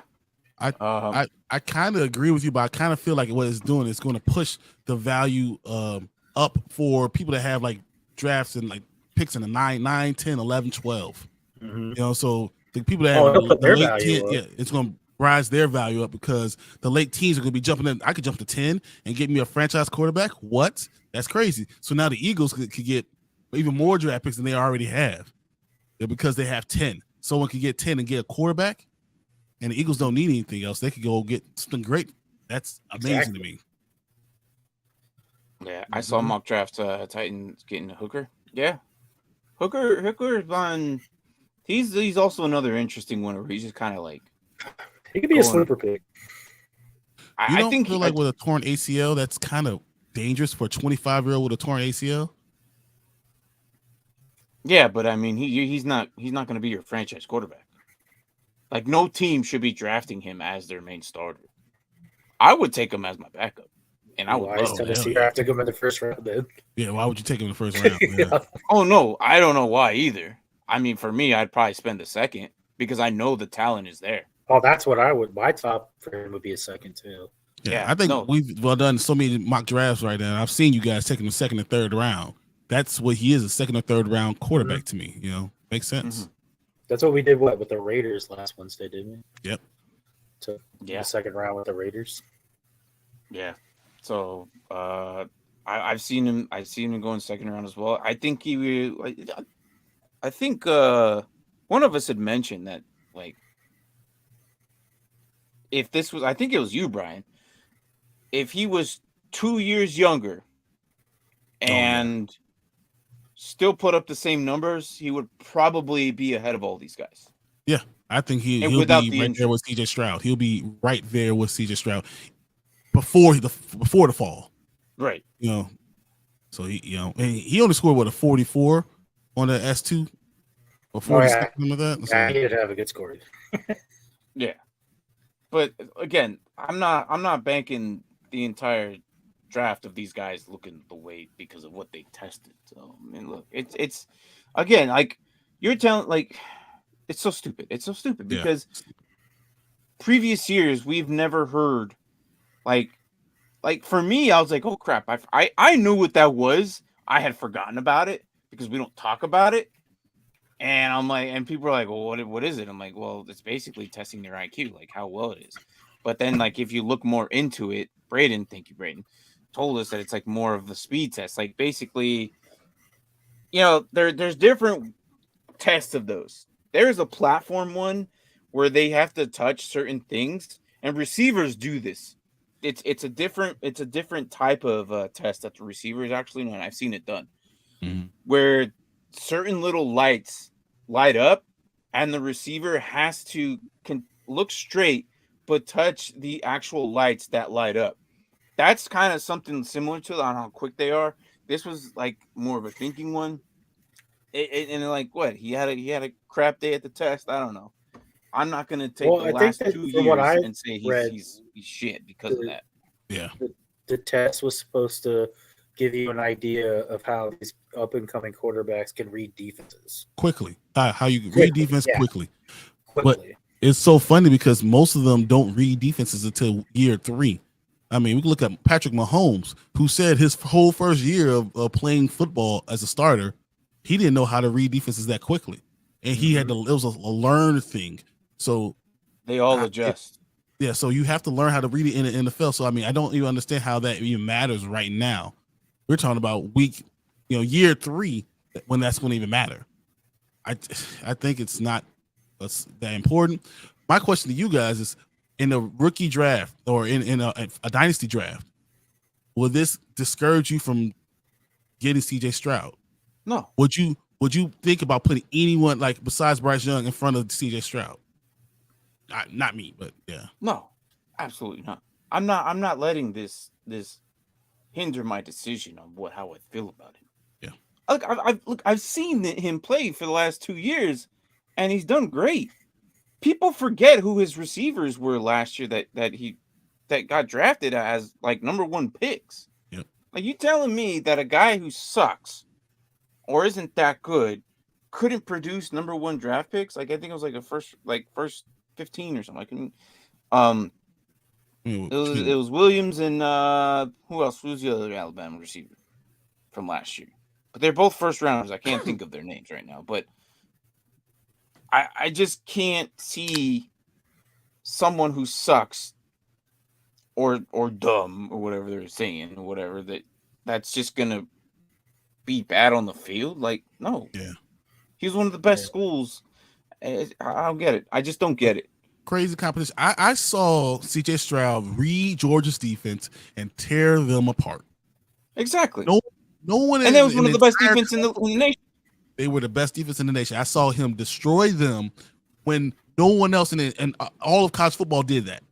I kind of agree with you, but I kind of feel like what it's doing is going to push the value up for people that have like drafts and like picks in the 9, 10, 11, 12. Mm-hmm. So the people that have the late 10, it's going to rise their value up because the late teams are going to be jumping in. I could jump to 10 and get me a franchise quarterback. What? That's crazy. So now the Eagles could get even more draft picks than they already have because they have 10. Someone could get 10 and get a quarterback, and the Eagles don't need anything else. They could go get something great. That's amazing to me. Yeah, I saw mock draft Titans getting a Hooker. Yeah, Hooker's on. He's also another interesting one where he's just kind of like he could be a sleeper pick. I think feel like with a torn ACL, that's kind of dangerous for a 25-year-old with a torn ACL. Yeah, but I mean, he's not going to be your franchise quarterback. Like, no team should be drafting him as their main starter. I would take him as my backup, and I would. Why is Tennessee drafting him in the first round? Then? Yeah, why would you take him in the first round? Yeah. Oh no, I don't know why either. I mean, for me, I'd probably spend the second because I know the talent is there. Oh, that's what I would. My top for him would be a second too. Yeah, I think we've done so many mock drafts right now. I've seen you guys taking the second and third round. That's what he is, a second or third round quarterback to me. Makes sense. Mm-hmm. That's what we did with the Raiders last Wednesday, didn't we? Yep. So the second round with the Raiders. Yeah. So I've seen him. I've seen him go in second round as well. I think I think one of us had mentioned that like if this was, I think it was you, Brian. If he was 2 years younger and still put up the same numbers, he would probably be ahead of all these guys. Yeah, I think he'll be right there with CJ Stroud. He'll be right there with CJ Stroud before the fall. Right. So he only scored a 44 on the S2 before something like that. Yeah, he did have a good score. Yeah. But again, I'm not banking the entire draft of these guys looking the way because of what they tested. So I mean, look, it's again like you're telling like it's so stupid. It's so stupid because previous years we've never heard like for me, I was like, oh crap, I knew what that was. I had forgotten about it because we don't talk about it. And I'm like, and people are like, well, what is it? I'm like, well, it's basically testing your IQ, like how well it is. But then, like, if you look more into it, Braden, thank you, Braden, told us that it's like more of the speed test. Like basically, there's different tests of those. There's a platform one where they have to touch certain things, and receivers do this. It's a different type of test that the receivers actually know, and I've seen it done, where certain little lights light up, and the receiver has to look straight but touch the actual lights that light up. That's kind of something similar to on how quick they are. This was like more of a thinking one. And like what he had a crap day at the test. I don't know. I'm not going to take the last 2 years and say he's shit because of that. Yeah, the test was supposed to give you an idea of how these up and coming quarterbacks can read defenses quickly. How you read defense quickly. But it's so funny because most of them don't read defenses until year 3. I mean, we can look at Patrick Mahomes, who said his whole first year of playing football as a starter, he didn't know how to read defenses that quickly, and he had to. It was a learned thing. So they all adjust. So you have to learn how to read it in the NFL. So I mean, I don't even understand how that even matters right now. We're talking about year 3 when that's going to even matter. I think it's not that important. My question to you guys is: in a rookie draft or in a dynasty draft, will this discourage you from getting CJ Stroud? No. Would you think about putting anyone like besides Bryce Young in front of CJ Stroud? Not me, but yeah. No, absolutely not. I'm not letting this hinder my decision on how I feel about him. Yeah. I've seen him play for the last 2 years, and he's done great. People forget who his receivers were last year that got drafted as like number 1 picks. Yep. Like you telling me that a guy who sucks or isn't that good couldn't produce number 1 draft picks? Like I think it was like a first 15 or something. It was Williams and who else? Who's the other Alabama receiver from last year? But they're both first rounders. I can't think of their names right now, but I just can't see someone who sucks or dumb or whatever they're saying or whatever that's just gonna be bad on the field. Like no, yeah, he's one of the best schools. I don't get it. I just don't get it. Crazy competition. I saw CJ Stroud read Georgia's defense and tear them apart. Exactly. No one. And that was one of the best defense in the nation. They were the best defense in the nation. I saw him destroy them when no one else in all of college football did that.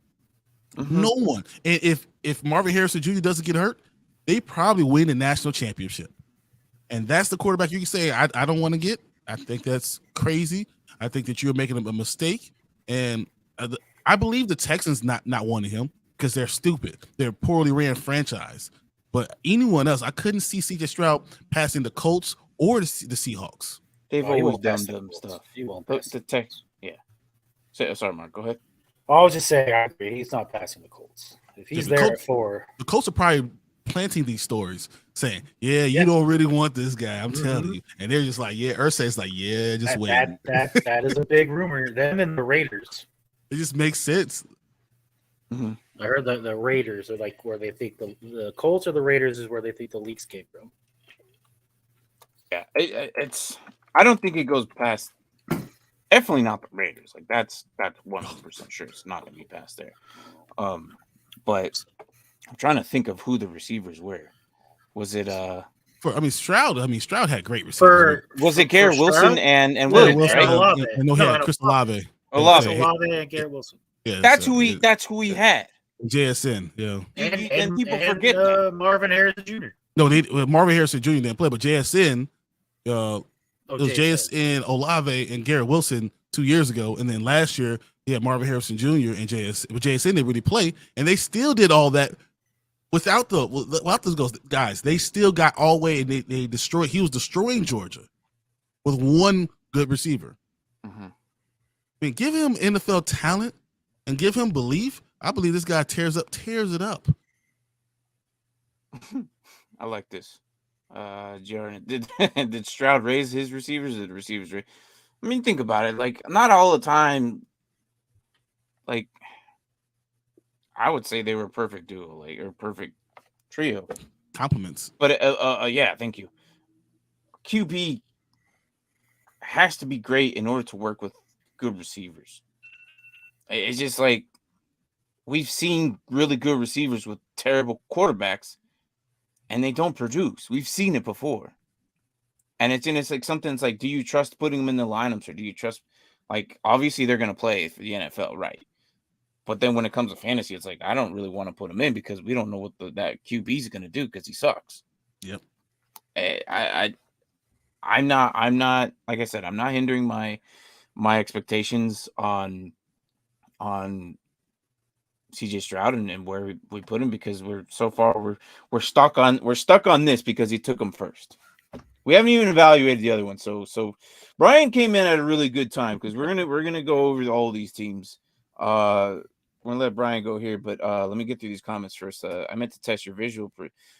Mm-hmm. No one. And if Marvin Harrison Jr. doesn't get hurt, they probably win the national championship. And that's the quarterback you can say I don't want to get. I think that's crazy. I think that you're making a mistake. And I believe the Texans not wanting him because they're stupid. They're a poorly ran franchise. But anyone else, I couldn't see CJ Stroud passing the Colts or the Seahawks. They've always done dumb stuff. He won't pass the Texans. Yeah. Sorry, Mark. Go ahead. I was just saying, I agree. He's not passing the Colts. If he's there at 4. The Colts are probably planting these stories saying, you don't really want this guy. I'm telling you. And they're just like, Irsay's like, just wait. That is a big rumor. Them and the Raiders. It just makes sense. Mm-hmm. I heard that the Raiders are like where they think the Colts or the Raiders is where they think the leaks came from. Yeah, it's. I don't think it goes past. Definitely not the Raiders. Like that's 100% sure it's not going to be past there. But I'm trying to think of who the receivers were. Was it Stroud? Stroud had great receivers. Was it Garrett Wilson and Williams? Right? No, he had Chris Olave. Olave and Garrett Wilson. Yeah, that's who he had. JSN, yeah. And people forget that. Marvin Harrison Jr. No, Marvin Harrison Jr. didn't play, but JSN, it was JSN, Olave, and Garrett Wilson 2 years ago, and then last year Yeah, Marvin Harrison Jr. and JSN didn't really play, and they still did all that without those guys. They still got all the way, and they destroyed. He was destroying Georgia with one good receiver. Mm-hmm. I mean, give him NFL talent and give him belief. I believe this guy tears it up. I like this. Jaron, did Stroud raise his receivers? Or did the receivers raise? I mean, think about it. Like, not all the time. Like, I would say they were a perfect duo, like, or perfect trio. Compliments. But yeah, thank you. QB has to be great in order to work with good receivers. It's just like we've seen really good receivers with terrible quarterbacks, and they don't produce. We've seen it before. And it's like something that's like, do you trust putting them in the lineups, or do you trust, like, obviously they're going to play for the NFL, right? But then when it comes to fantasy, it's like, I don't really want to put him in because we don't know what that QB is going to do because he sucks. Yep. I'm not, like I said, I'm not hindering my expectations on CJ Stroud and where we put him, because we're stuck on this because he took him first. We haven't even evaluated the other one. So Brian came in at a really good time, because we're gonna go over all these teams. We're gonna let Brian go here, but let me get through these comments first. I meant to test your visual,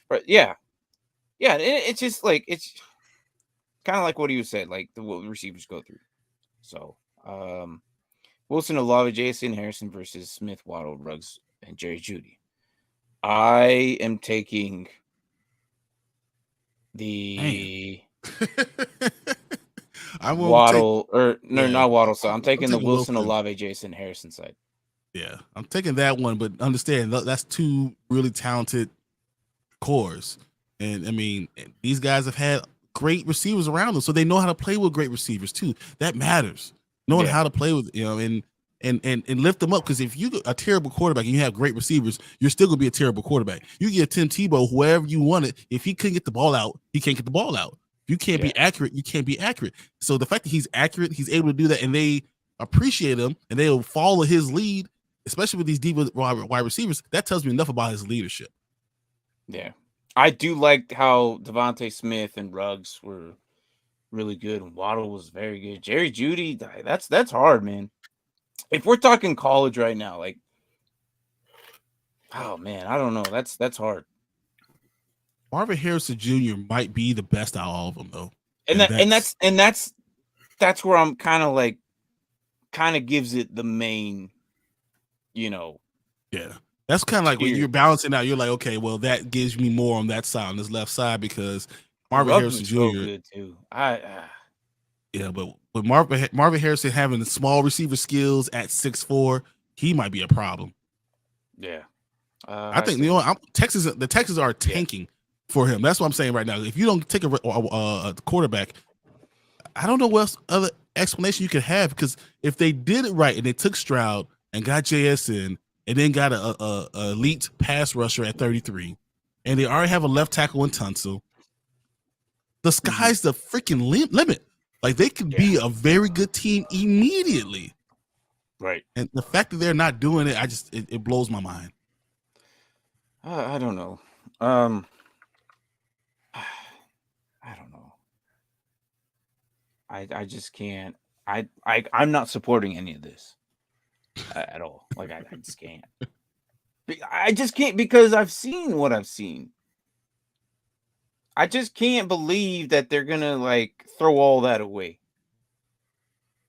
but yeah, it's just like, it's kind of like what you said, like what the receivers go through. So Wilson, Olave, Jason Harrison versus Smith, Waddle, Ruggs, and Jerry Jeudy. I am taking the Waddle, not Waddle. So I'm taking the Wilson, Olave, Jason Harrison side. Yeah, I'm taking that one, but understand that's two really talented cores, and I mean, these guys have had great receivers around them, so they know how to play with great receivers too. That matters. Knowing how to play with, and lift them up, because if you a terrible quarterback and you have great receivers, you're still gonna be a terrible quarterback. You get Tim Tebow, whoever you want it. If he couldn't get the ball out, he can't get the ball out. If you can't be accurate, you can't be accurate. So the fact that he's accurate, he's able to do that, and they appreciate him and they'll follow his lead, especially with these deep wide receivers, that tells me enough about his leadership. Yeah. I do like how Devontae Smith and Ruggs were really good, and Waddle was very good. Jerry Jeudy, that's hard, man. If we're talking college right now, like, oh man, I don't know. That's hard. Marvin Harrison Jr. might be the best out of all of them, though. And that's where I'm kind of gives it the main, Yeah. That's kind of like when you're balancing out, you're like, okay, well, that gives me more on that side, on this left side, because Marvin Harrison Jr. So good too. Yeah, but with Marvin Harrison having the small receiver skills at 6'4", he might be a problem. Yeah. I think the Texans are tanking for him. That's what I'm saying right now. If you don't take a quarterback, I don't know what else other explanation you could have, because if they did it right and they took Stroud and got JSN and then got a elite pass rusher at 33, and they already have a left tackle in Tunsil, the sky's the freaking limit. Like, they could be a very good team immediately. Right. And the fact that they're not doing it, it blows my mind. I don't know. I don't know. I just can't. I'm not supporting any of this at all. Like, I just can't. I just can't, because I've seen what I've seen. I just can't believe that they're gonna like throw all that away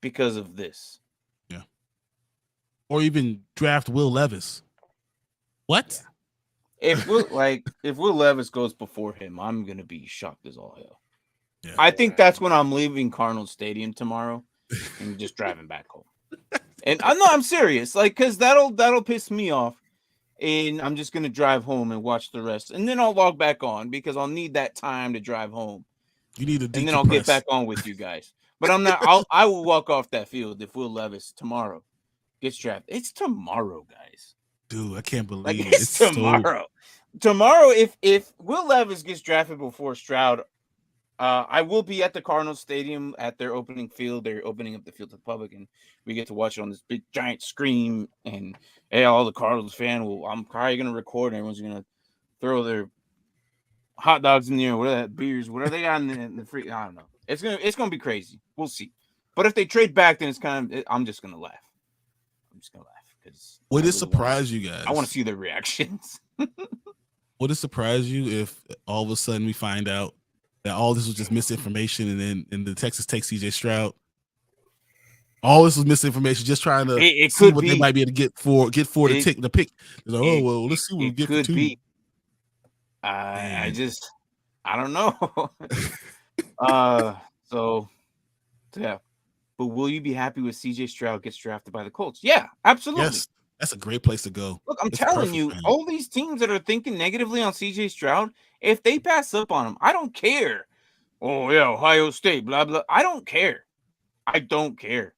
because of this. Yeah. Or even draft Will Levis. What? Yeah. If Will Levis goes before him, I'm gonna be shocked as all hell. Yeah. I think that's when I'm leaving Cardinal Stadium tomorrow and just driving back home. And I'm serious, like, because that'll piss me off. And I'm just going to drive home and watch the rest. And then I'll log back on, because I'll need that time to drive home. You need to decompress. And then I'll get back on with you guys. But I'm not. I will walk off that field if Will Levis tomorrow gets drafted. It's tomorrow, guys. Dude, I can't believe it's tomorrow. Tomorrow, if Will Levis gets drafted before Stroud, I will be at the Cardinals Stadium at their opening field. They're opening up the field to the public, and we get to watch it on this big giant screen. And hey, all the Cardinals fan will. I'm probably gonna record. And everyone's gonna throw their hot dogs in the air, whatever that beers, whatever they got in the free. I don't know. It's gonna be crazy. We'll see. But if they trade back, then it's kind of. I'm just gonna laugh. I'm just gonna laugh because. Would it surprise you guys? I want to see their reactions. Would it surprise you if all of a sudden we find out that all this was just misinformation, and the Texas takes CJ Stroud? All this was misinformation, just trying to see what they might be able to get for the pick. Like, oh well, let's see what we get for 2. I don't know. So yeah. But will you be happy with CJ Stroud gets drafted by the Colts? Yeah, absolutely. Yes, that's a great place to go. Look, I'm telling you, all these teams that are thinking negatively on CJ Stroud, if they pass up on him, I don't care. Oh yeah, Ohio State, blah blah. I don't care. I don't care.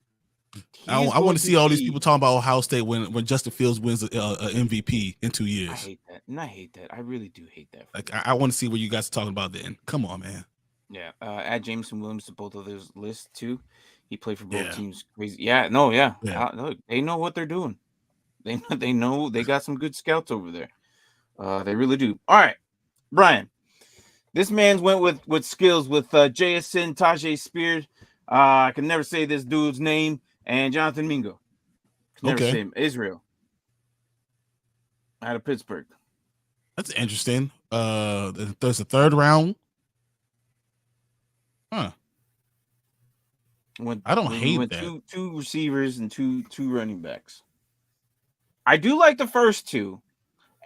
I want to see all these people talking about Ohio State when Justin Fields wins a MVP in 2 years. I hate that. And I hate that. I really do hate that. Like I want to see what you guys are talking about then. Come on, man. Yeah. Add Jameson Williams to both of those lists too. He played for both teams. Crazy. Yeah. No. Yeah. Look, they know what they're doing. They know they got some good scouts over there. They really do. All right, Brian. This man's went with skills with JSN Tajay Spears. I can never say this dude's name. And Jonathan Mingo. Never say him. Israel. Out of Pittsburgh. That's interesting. There's a 3rd round. Huh. I don't hate that. Two receivers and two running backs. I do like the first 2.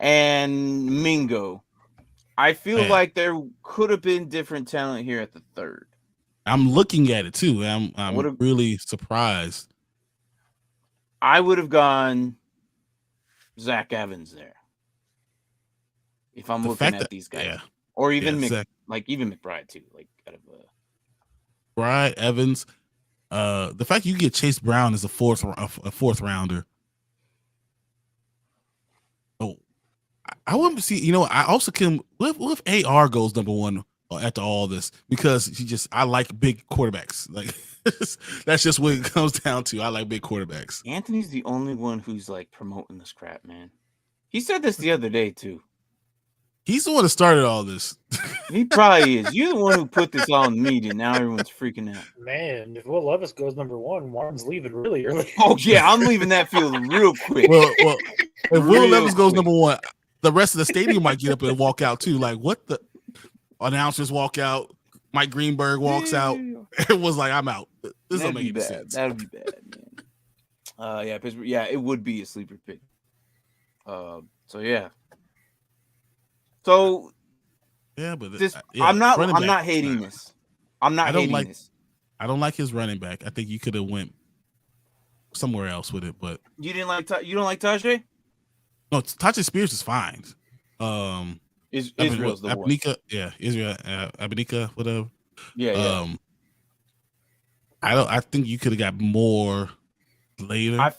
And Mingo. I feel like there could have been different talent here at the 3rd. I'm looking at it too. I'm really surprised. I would have gone Zach Evans there. If I'm looking at these guys. Or even even McBride too. Like out of McBride, Evans. The fact you get Chase Brown as a fourth rounder. Oh, I wouldn't see. I also can. What if AR goes number 1 after all this? Because I like big quarterbacks. Like that's just what it comes down to. I like big quarterbacks. Anthony's the only one who's like promoting this crap, man. He said this the other day too. He's the one that started all this. He probably is. You're the one who put this all in the media. Now everyone's freaking out. Man, if Will Levis goes number 1, Martin's leaving really early. Oh yeah, I'm leaving that field real quick. Well, if Will Levis goes number 1, the rest of the stadium might get up and walk out too. Like what the announcers walk out, Mike Greenberg walks out. It was like, I'm out. This don't make any sense. That would be bad, man. Yeah, Pittsburgh. Yeah, it would be a sleeper pick. So yeah. So yeah, but I'm not hating this. I'm not hating this. I don't like his running back. I think you could have went somewhere else with it, but you don't like Tajay? No, Tajay Spears is fine. Israel's the one. Israel, Abanika, whatever. Yeah. I think you could have got more later.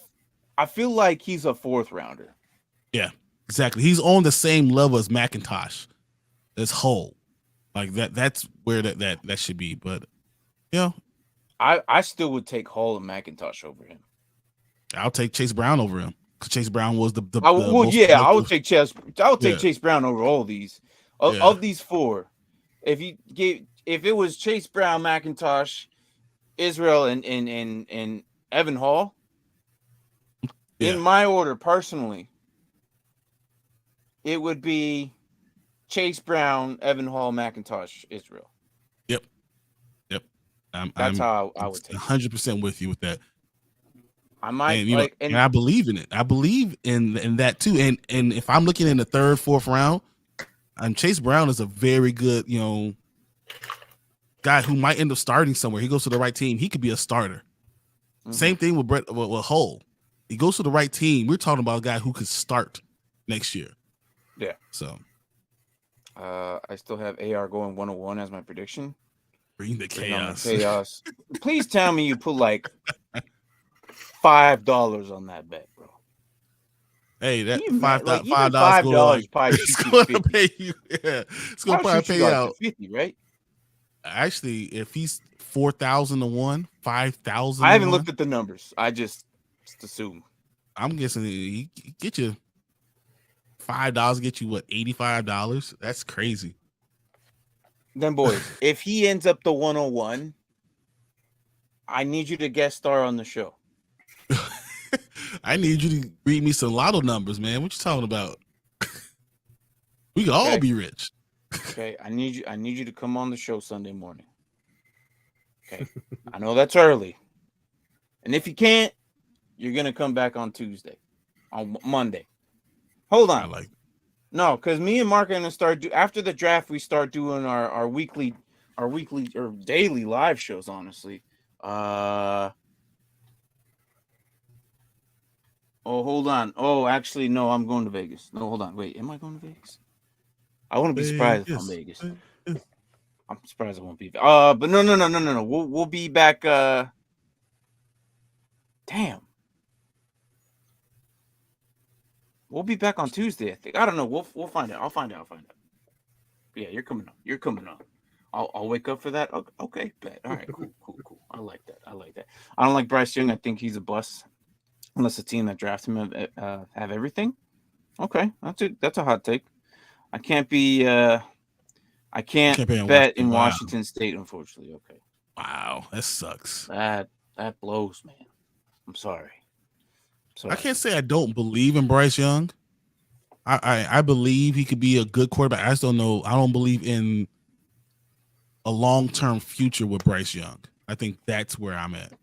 I feel like he's a 4th rounder. Yeah, exactly. He's on the same level as McIntosh, as Hull. Like that. That's where that should be. But I still would take Hull and McIntosh over him. I'll take Chase Brown over him. Because Chase Brown was I would take Chase Brown over all these. Of these 4, if it was Chase Brown, McIntosh, Israel, and Evan Hall, in my order personally, it would be Chase Brown, Evan Hall, McIntosh, Israel. Yep. That's how I would take 100% with you with that. I might and I believe in it. I believe in that too. And if I'm looking in the 3rd, 4th round, Chase Brown is a very good, guy who might end up starting somewhere. He goes to the right team. He could be a starter. Mm-hmm. Same thing with Hull. He goes to the right team. We're talking about a guy who could start next year. Yeah. So I still have AR going 101 as my prediction. Bring the chaos. Please tell me you put like $5 on that bet, bro. Hey, that $5 probably it's going to pay you. Yeah, it's going to probably pay out 50, right? Actually, if he's 4,000 to 1, 5,000 I to haven't 1, looked at the numbers. I just assume. I'm guessing he get you $5, get you what, $85? That's crazy. Then boys, if he ends up the 101, I need you to guest star on the show. I need you to read me some lotto numbers, man. What you talking about? We can all be rich. Okay, I need you to come on the show Sunday morning. Okay, I know that's early, and if you can't, you're gonna come back on Tuesday, on Monday. Hold on, no, because me and Mark are gonna start after the draft. We start doing our weekly or daily live shows. Honestly, oh, hold on. Oh, actually, no, I'm going to Vegas. No, hold on. Wait, am I going to Vegas? I wouldn't be surprised if I'm Vegas. I'm surprised I won't be. But no. We'll be back. Damn. We'll be back on Tuesday, I think. I don't know. We'll find out. I'll find out. Yeah, you're coming on. I'll wake up for that. Okay, bet. All right, cool. I like that. I don't like Bryce Young. I think he's a bust. Unless the team that drafted him have everything. Okay, that's a hot take. I can't be. I can't bet in Washington State, unfortunately. Okay. Wow, that sucks. That blows, man. I'm sorry. I can't say I don't believe in Bryce Young. I believe he could be a good quarterback. I just don't know. I don't believe in a long-term future with Bryce Young. I think that's where I'm at.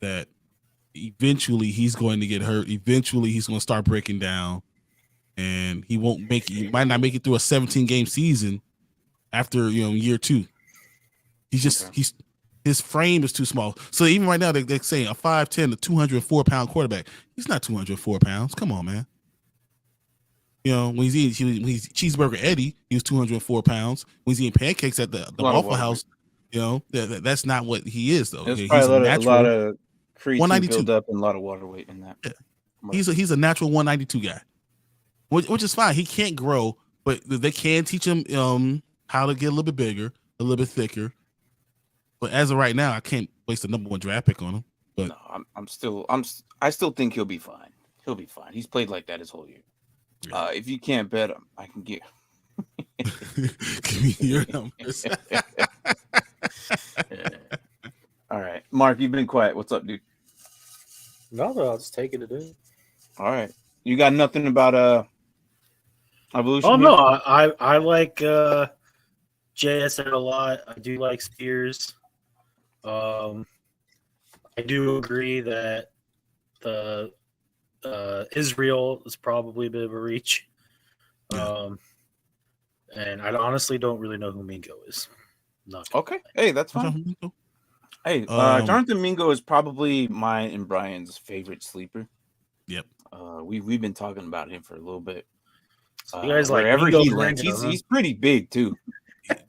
That eventually he's going to get hurt. Eventually he's going to start breaking down, and he won't make it. He might not make it through a 17-game season after year 2. His frame is too small. So even right now they're saying a 5'10" to 204-pound quarterback. He's not 204 pounds. Come on, man. When he's eating cheeseburger Eddie, he was 204 pounds. When he's eating pancakes at the Waffle House, that's not what he is though. There's probably a lot of creatine build up and a lot of water weight in that. Yeah. He's a natural 192 guy, which is fine. He can't grow, but they can teach him how to get a little bit bigger, a little bit thicker. But as of right now, I can't waste a number 1 draft pick on him. But no, I still think he'll be fine. He'll be fine. He's played like that his whole year. Yeah. If you can't bet him, I can get. Give me your numbers. All right, Mark, you've been quiet. What's up, dude? No, I'll just take it to do. All right, you got nothing about evolution? Oh no, I like JSN a lot. I do like Spears. I do agree that the Israel is probably a bit of a reach. And I honestly don't really know who Mingo is. Okay. Hey, that's fine. Hey, Jonathan Mingo is probably mine and Brian's favorite sleeper. Yep. We've been talking about him for a little bit. You guys wherever he lands, he's pretty big too.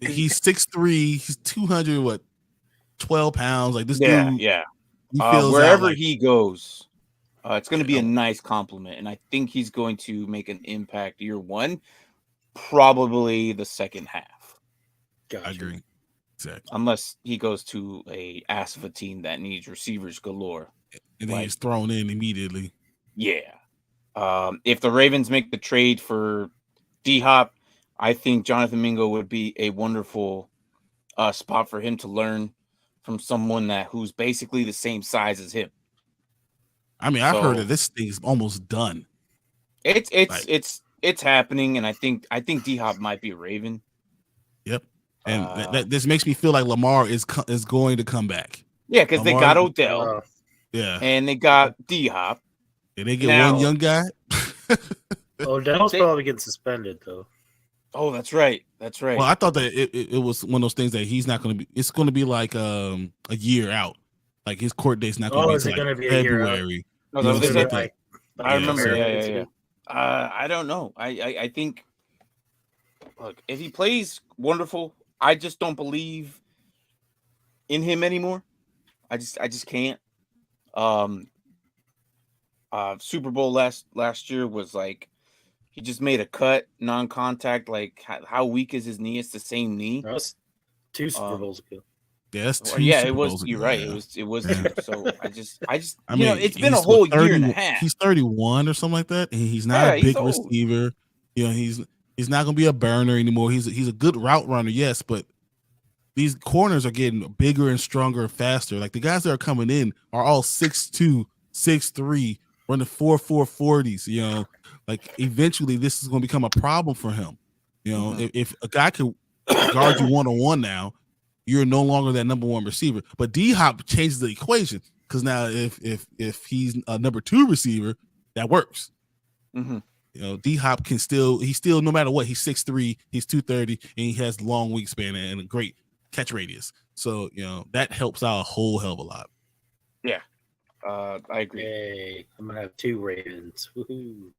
He's 6'3", he's 212 pounds. Like this dude. Yeah. Wherever he goes, it's going to be a nice compliment, and I think he's going to make an impact year 1, probably the second half. Gotcha. I agree. Exactly. Unless he goes to a ass of a team that needs receivers galore, and then he's thrown in immediately. Yeah. If the Ravens make the trade for D-Hop, I think Jonathan Mingo would be a wonderful spot for him to learn from someone who's basically the same size as him. I mean, I've heard that this thing's almost done. It's happening, and I think D-Hop might be a Raven. Yep, and this makes me feel like Lamar is going to come back. Yeah, because they got Odell. Yeah, and they got D-Hop. And they get one young guy. Odell's probably getting suspended though. Oh, that's right. Well, I thought that it was one of those things that he's not going to be. It's going to be like a year out. Like his court date's not going to be February. No, I remember. Yeah. I don't know. I think. Look, if he plays wonderful, I just don't believe in him anymore. I just can't. Super Bowl last year was like. He just made a cut, non-contact. Like, how weak is his knee? It's the same knee. 2 Super Bowls ago. Yeah, that's 2 yeah, Super it was. Bowls You're ago, right. yeah. It was 2. So I just, I mean, it's been a he's whole what, 30, year and a half. He's 31 or something like that, and he's not a He's big old. receiver. He's not going to be a burner anymore. He's a good route runner, yes, but these corners are getting bigger and stronger and faster. Like the guys that are coming in are all 6'2", 6'3", running 4.4 40s. Like eventually this is going to become a problem for him. If a guy could guard you one-on-one now, you're no longer that number 1 receiver. But D-Hop changes the equation because now if he's a number 2 receiver, that works. D-Hop he's still no matter what, he's 6'3", he's 230, and he has long wingspan and a great catch radius. So, that helps out a whole hell of a lot. Yeah. I agree. Hey, I'm going to have 2 Ravens. Woohoo.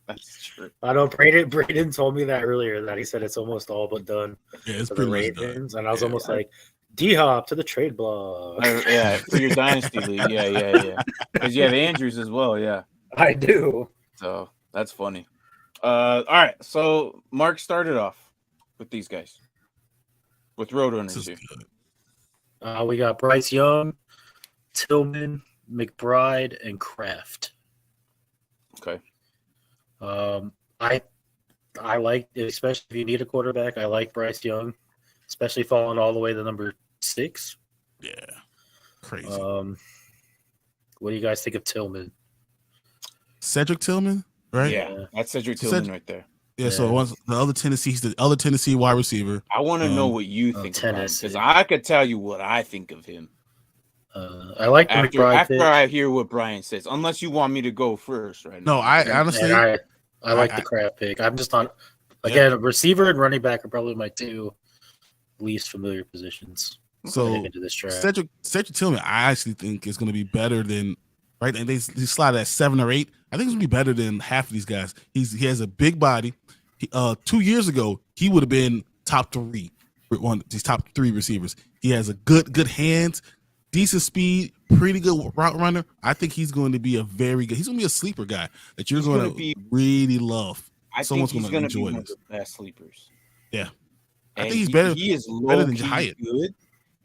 That's true. I know Braden told me that earlier, that he said it's almost all but done. Yeah, it's for pretty the much Ravens, done. and I was almost like, D-Hop to the trade block. For your Dynasty league. Yeah. Because you have Andrews as well, yeah. I do. So that's funny. All right. So Mark started off with these guys. With Roadrunners here. We got Bryce Young, Tillman, McBride, and Kraft. Okay. I like, especially if you need a quarterback, I like Bryce Young, especially falling all the way to number 6. Yeah. Crazy. What do you guys think of Tillman? Cedric Tillman, right? Yeah, that's Cedric Tillman right there. Yeah, so once he's the other Tennessee wide receiver. I want to know what you think of him, because I could tell you what I think of him. I like the McBride after I hear what Brian says, unless you want me to go first right now. No, I honestly I like the Kraft pick. I'm just not again receiver and running back are probably my 2 least familiar positions. So into this Cedric Tillman, I actually think is going to be better than right. And they slide at 7 or 8. I think it's going to be better than half of these guys. He has a big body. 2 years ago, he would have been top 3, these top 3 receivers. He has a good hands, decent speed, pretty good route runner. I think he's going to be he's going to be a sleeper guy that you're going to really love. Someone's going to enjoy one of the best sleepers. Yeah. I think he's better. He is better than Hyatt. Good,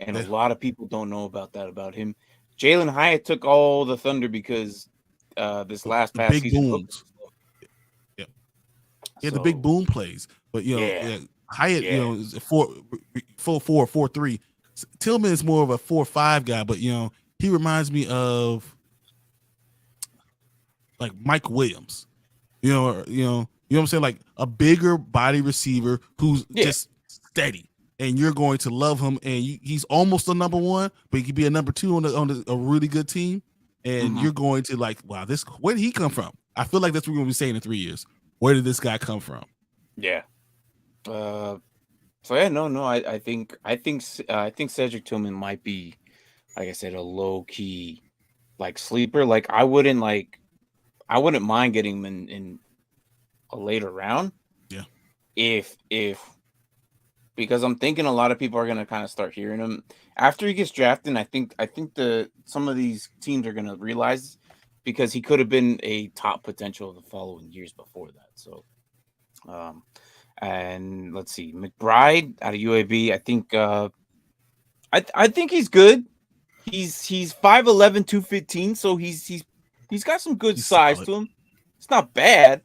and a lot of people don't know about him. Jalen Hyatt took all the thunder because this last past season. Booms. Yeah. He had the big boom plays, but Hyatt, is a 4-3. Tillman is more of a 4-5 guy, but he reminds me of like Mike Williams. You know what I'm saying? Like a bigger body receiver who's just steady, and you're going to love him. And he's almost a number 1, but he could be a number 2 on a really good team. And you're going to like, wow, where did he come from? I feel like that's what we're going to be saying in 3 years. Where did this guy come from? Yeah. I think Cedric Tillman might be, like I said, a low key like sleeper. Like I wouldn't mind getting him in a later round. Yeah. If because I'm thinking a lot of people are gonna kind of start hearing him after he gets drafted. I think some of these teams are gonna realize, because he could have been a top potential the following years before that. So, and let's see, McBride out of UAB. I think I think he's good. He's 5'11", 215, so he's got some good size to him. It's not bad.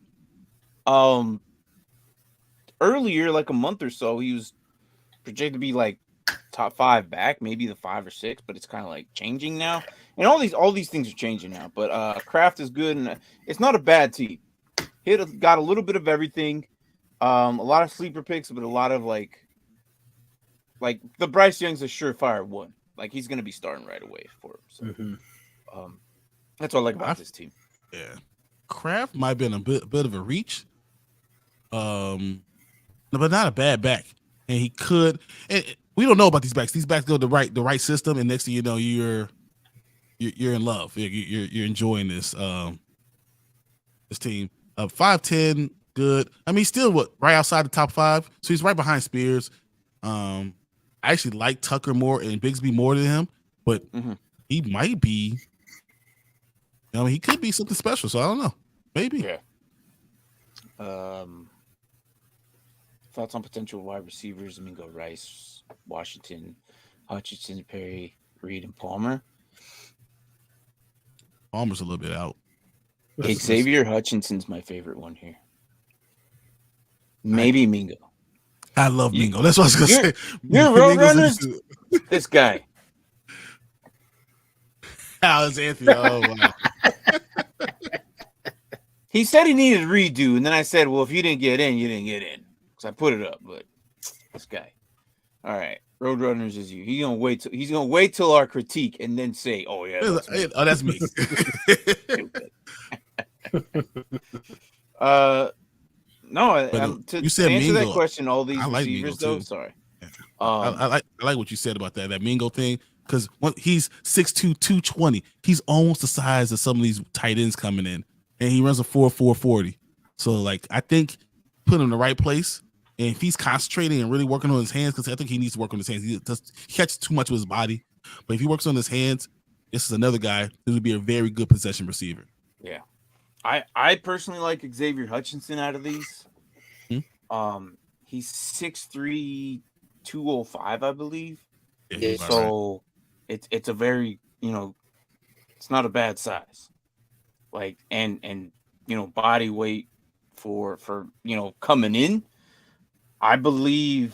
Earlier, like a month or so, he was projected to be like top 5 back, maybe the 5 or 6, but it's kind of like changing now. And all these things are changing now. But Kraft is good, and it's not a bad team. Got a little bit of everything. A lot of sleeper picks, but a lot of like the Bryce Young's a surefire one. Like he's gonna be starting right away for him. So that's what I like about this team. Yeah. Kraft might have been a bit of a reach. But not a bad back. And he could, and we don't know about these backs. These backs go the right system, and next thing you know, you're in love. You're enjoying this team. 5'10", good. I mean, he's still right outside the top 5, so he's right behind Spears. I actually like Tucker more and Bigsby more than him, but he might be. I mean, he could be something special. So I don't know. Maybe. Yeah. Thoughts on potential wide receivers? Mingo, Rice, Washington, Hutchinson, Perry, Reed, and Palmer. Palmer's a little bit out. Xavier Hutchinson's my favorite one here. Maybe Mingo. I love Mingo. That's what I was gonna say. You're Roadrunners. This guy. How's Anthony? Oh wow. He said he needed a redo, and then I said, "Well, if you didn't get in, you didn't get in." Because I put it up, but this guy. All right, Roadrunners is you. He's gonna wait till our critique and then say, "Oh yeah, that's me." No. To you said answer Mingo. that question, all these receivers, though. Too. Sorry, I like what you said about that Mingo thing, because he's 6'2", 220. He's almost the size of some of these tight ends coming in, and he runs a 4.40. So like, I think put him in the right place, and if he's concentrating and really working on his hands, because I think he needs to work on his hands. He catches too much with his body, but if he works on his hands, this is another guy who would be a very good possession receiver. Yeah. I personally like Xavier Hutchinson out of these. He's 6'3", 205, I believe. Yeah, so it's a very, it's not a bad size. Like and body weight for coming in. I believe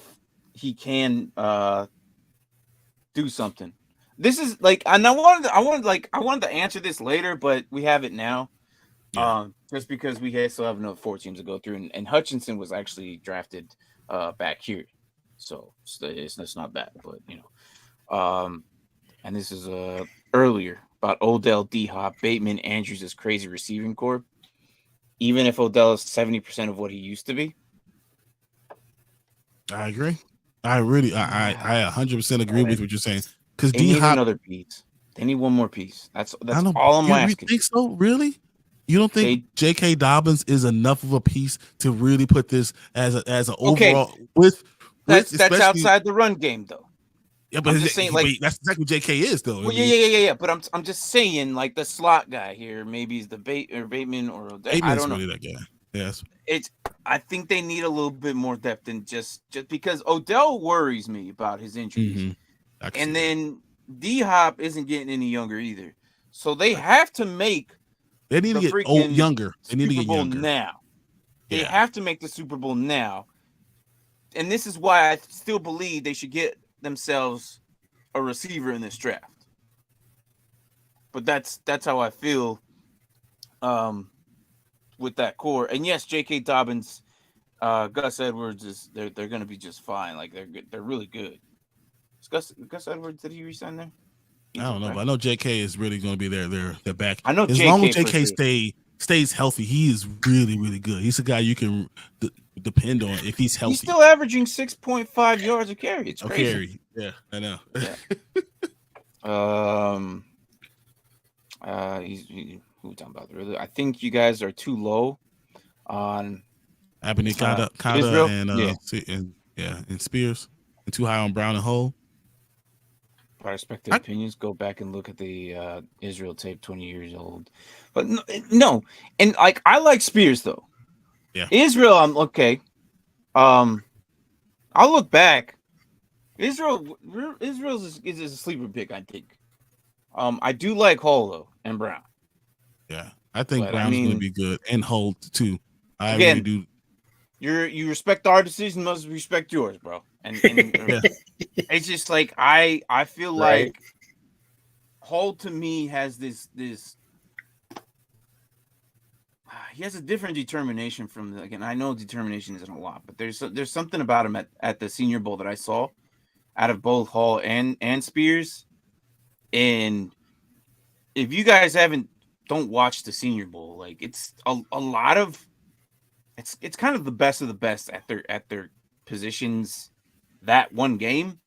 he can do something. This is like, and I wanted to answer this later, but we have it now. Yeah. Just because we still have another 4 teams to go through, and Hutchinson was actually drafted back here, so it's not bad, but and this is earlier about Odell, D-Hop, Bateman, Andrews' crazy receiving corps. Even if Odell is 70% of what he used to be, I agree. I 100% agree with what you're saying, because D-Hop another piece. They need one more piece. That's all I'm asking. You think so? Really? You don't think J.K. Dobbins is enough of a piece to really put this as an overall that's outside the run game though. Yeah, but I'm just saying, that's exactly what J.K. is though. Well, yeah. But I'm just saying, like, the slot guy here, maybe is the Bateman or I don't know. Really that guy. Yes. I think they need a little bit more depth than just because Odell worries me about his injuries, and then D-Hop isn't getting any younger either, so they have to make. They need to get younger. They need to get younger now. They have to make the Super Bowl now. And this is why I still believe they should get themselves a receiver in this draft. But that's how I feel with that core. And yes, J.K. Dobbins, Gus Edwards they're going to be just fine. Like they're really good. Is Gus Edwards, did he resign there? I don't know, but I know JK is really going to be their back. I know as long as JK stays healthy, he is really, really good. He's a guy you can depend on if he's healthy. He's still averaging 6.5 yards a carry. It's crazy. Yeah, I know. Yeah. Who we talking about? Really, I think you guys are too low on Abney Kanda and Spears, and too high on Brown and Hull. By respective opinions, go back and look at the Israel tape, 20 years old. But no, and like I like Spears though. Yeah, Israel, I'm okay. I'll look back. Israel is a sleeper pick, I think. I do like Hull though and Brown. Yeah, I think Brown's going to be good, and Hull too. I really do. You respect our decision, must respect yours, bro. And it's just like I feel like Hull to me has this he has a different determination from again. I know determination isn't a lot, but there's something about him at the Senior Bowl that I saw out of both Hull and Spears. And if you guys don't watch the Senior Bowl, like it's a lot of it's kind of the best of the best at their positions that one game.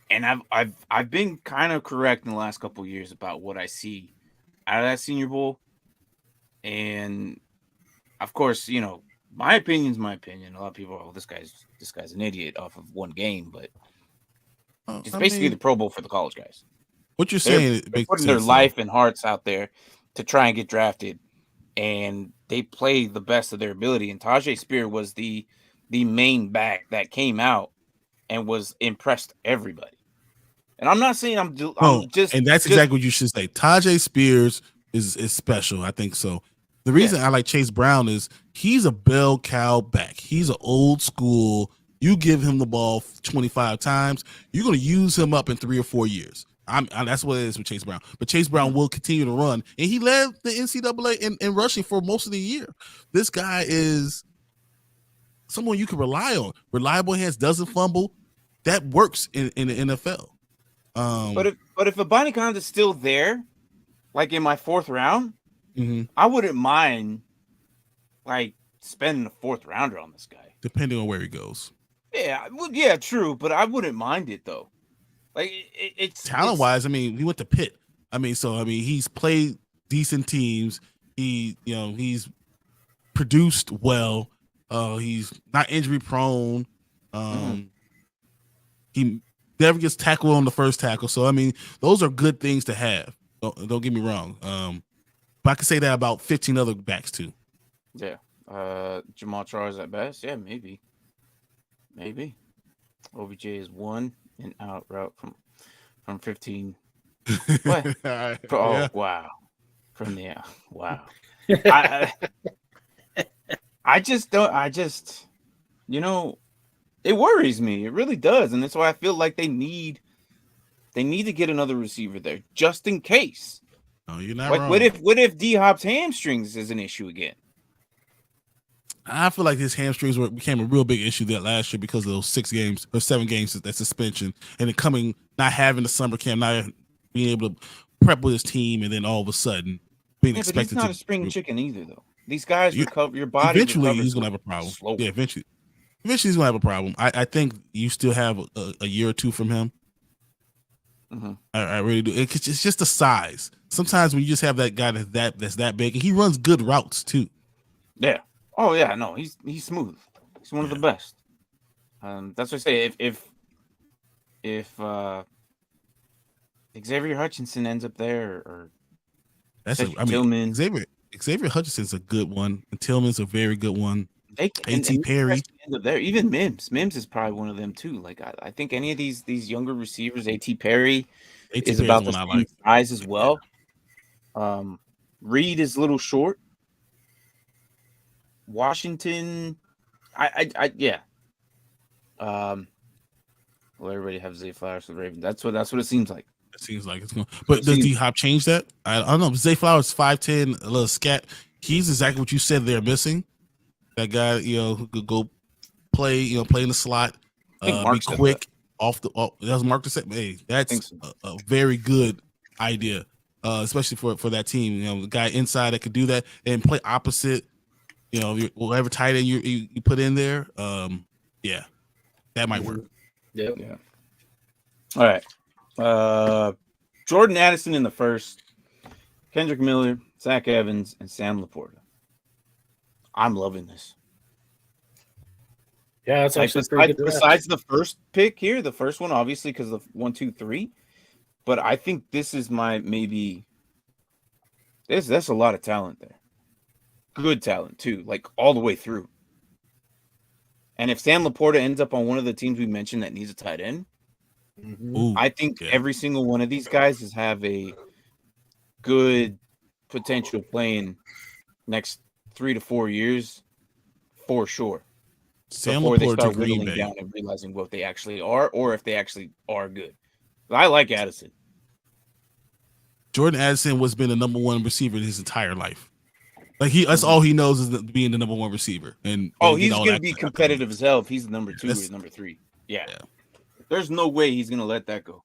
And I've been kind of correct in the last couple of years about what I see out of that Senior Bowl. And of course, my opinion's my opinion. A lot of people are, this guy's an idiot off of one game, but it's basically the Pro Bowl for the college guys. What you're saying, they're putting their life and hearts out there to try and get drafted, and they play the best of their ability. And Tajay Spear was the the main back that came out and was impressed everybody. And I'm not saying I'm just, and that's exactly what you should say. Tajay Spears is special. I think so. The reason I like Chase Brown is he's a bell cow back. He's an old school. You give him the ball 25 times, you're going to use him up in 3 or 4 years. That's what it is with Chase Brown. But Chase Brown will continue to run, and he led the NCAA in rushing for most of the year. This guy is someone you can rely on. Reliable hands, doesn't fumble. That works in the NFL. But if Abanikanda is still there, like in my 4th round, I wouldn't mind like spending a 4th rounder on this guy, depending on where he goes. Yeah, well, yeah, true, but I wouldn't mind it though. Like it's talent wise. I mean, he went to Pitt. He's played decent teams. He's produced well. He's not injury prone. He never gets tackled on the first tackle. So, I mean, those are good things to have. Don't get me wrong. But I can say that about 15 other backs too. Yeah. Jamal Charles at best. Yeah, maybe. OBJ is 1 and out route from 15. What? Wow. From the wow. I just it worries me. It really does. And that's why I feel like they need to get another receiver there just in case. No, you're not wrong. What if D-Hop's hamstrings is an issue again? I feel like his hamstrings became a real big issue that last year because of those 6 games or 7 games that suspension, and it not having the summer camp, not being able to prep with his team, and then all of a sudden being expected to. But he's not a spring chicken either, though. These guys recover. Your body eventually he's gonna have a problem. Slower. Yeah, eventually he's gonna have a problem. I think you still have a year or 2 from him. I really do. It's just the size. Sometimes when you just have that guy that's that big, and he runs good routes too. Yeah. Oh yeah, no, he's smooth. He's one of the best. That's what I say. If Xavier Hutchinson ends up there, or Tillman, Xavier Hutchinson's a good one, and Tillman's a very good one. A.T. Perry end up there. Even Mims is probably one of them too. Like I think any of these younger receivers, A.T. Perry is about the same size as well. Yeah. Reed is a little short. Washington, yeah. Well, everybody has Zay Flowers for the Ravens. That's what it seems like. It seems like it's going. But does D-Hop change that? I don't know. Zay Flowers 5'10", a little scat. He's exactly what you said they're missing. That guy, who could go play in the slot, be quick off the. That was Mark to say. Hey, that's a very good idea, especially for that team. The guy inside that could do that and play opposite. Whatever tight end you put in there, that might work. Yep. Yeah. All right. Jordan Addison in the first, Kendrick Miller, Zach Evans, and Sam Laporta. I'm loving this. Yeah, that's actually pretty good. Besides the first pick here, the first one, obviously, because of 1, 2, 3. But I think this is there's a lot of talent there. Good talent too, like all the way through. And if Sam Laporta ends up on one of the teams we mentioned that needs a tight end, I think every single one of these guys have a good potential playing next 3 to 4 years for sure. Before they start whittling down and realizing what they actually are, or if they actually are good. I like Addison. Jordan Addison was been the number 1 receiver his entire life. Like that's all he knows is being the number 1 receiver. And he's going to be competitive as hell if he's the number 2 or number 3. Yeah. There's no way he's going to let that go.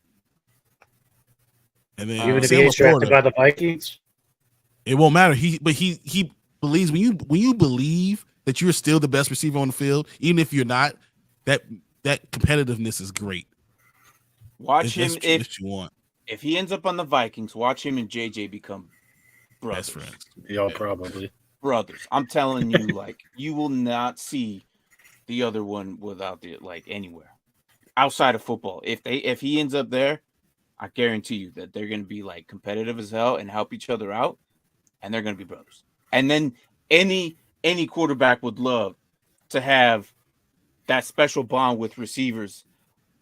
And then even if he gets drafted by the Vikings, it won't matter. He believes when you believe that you're still the best receiver on the field, even if you're not, that competitiveness is great. Watch him if he ends up on the Vikings. Watch him and JJ become brothers. Best friends. Yeah, probably brothers. I'm telling you, like you will not see the other one without anywhere outside of football. If he ends up there, I guarantee you that they're going to be like competitive as hell and help each other out, and they're going to be brothers. And then any quarterback would love to have that special bond with receivers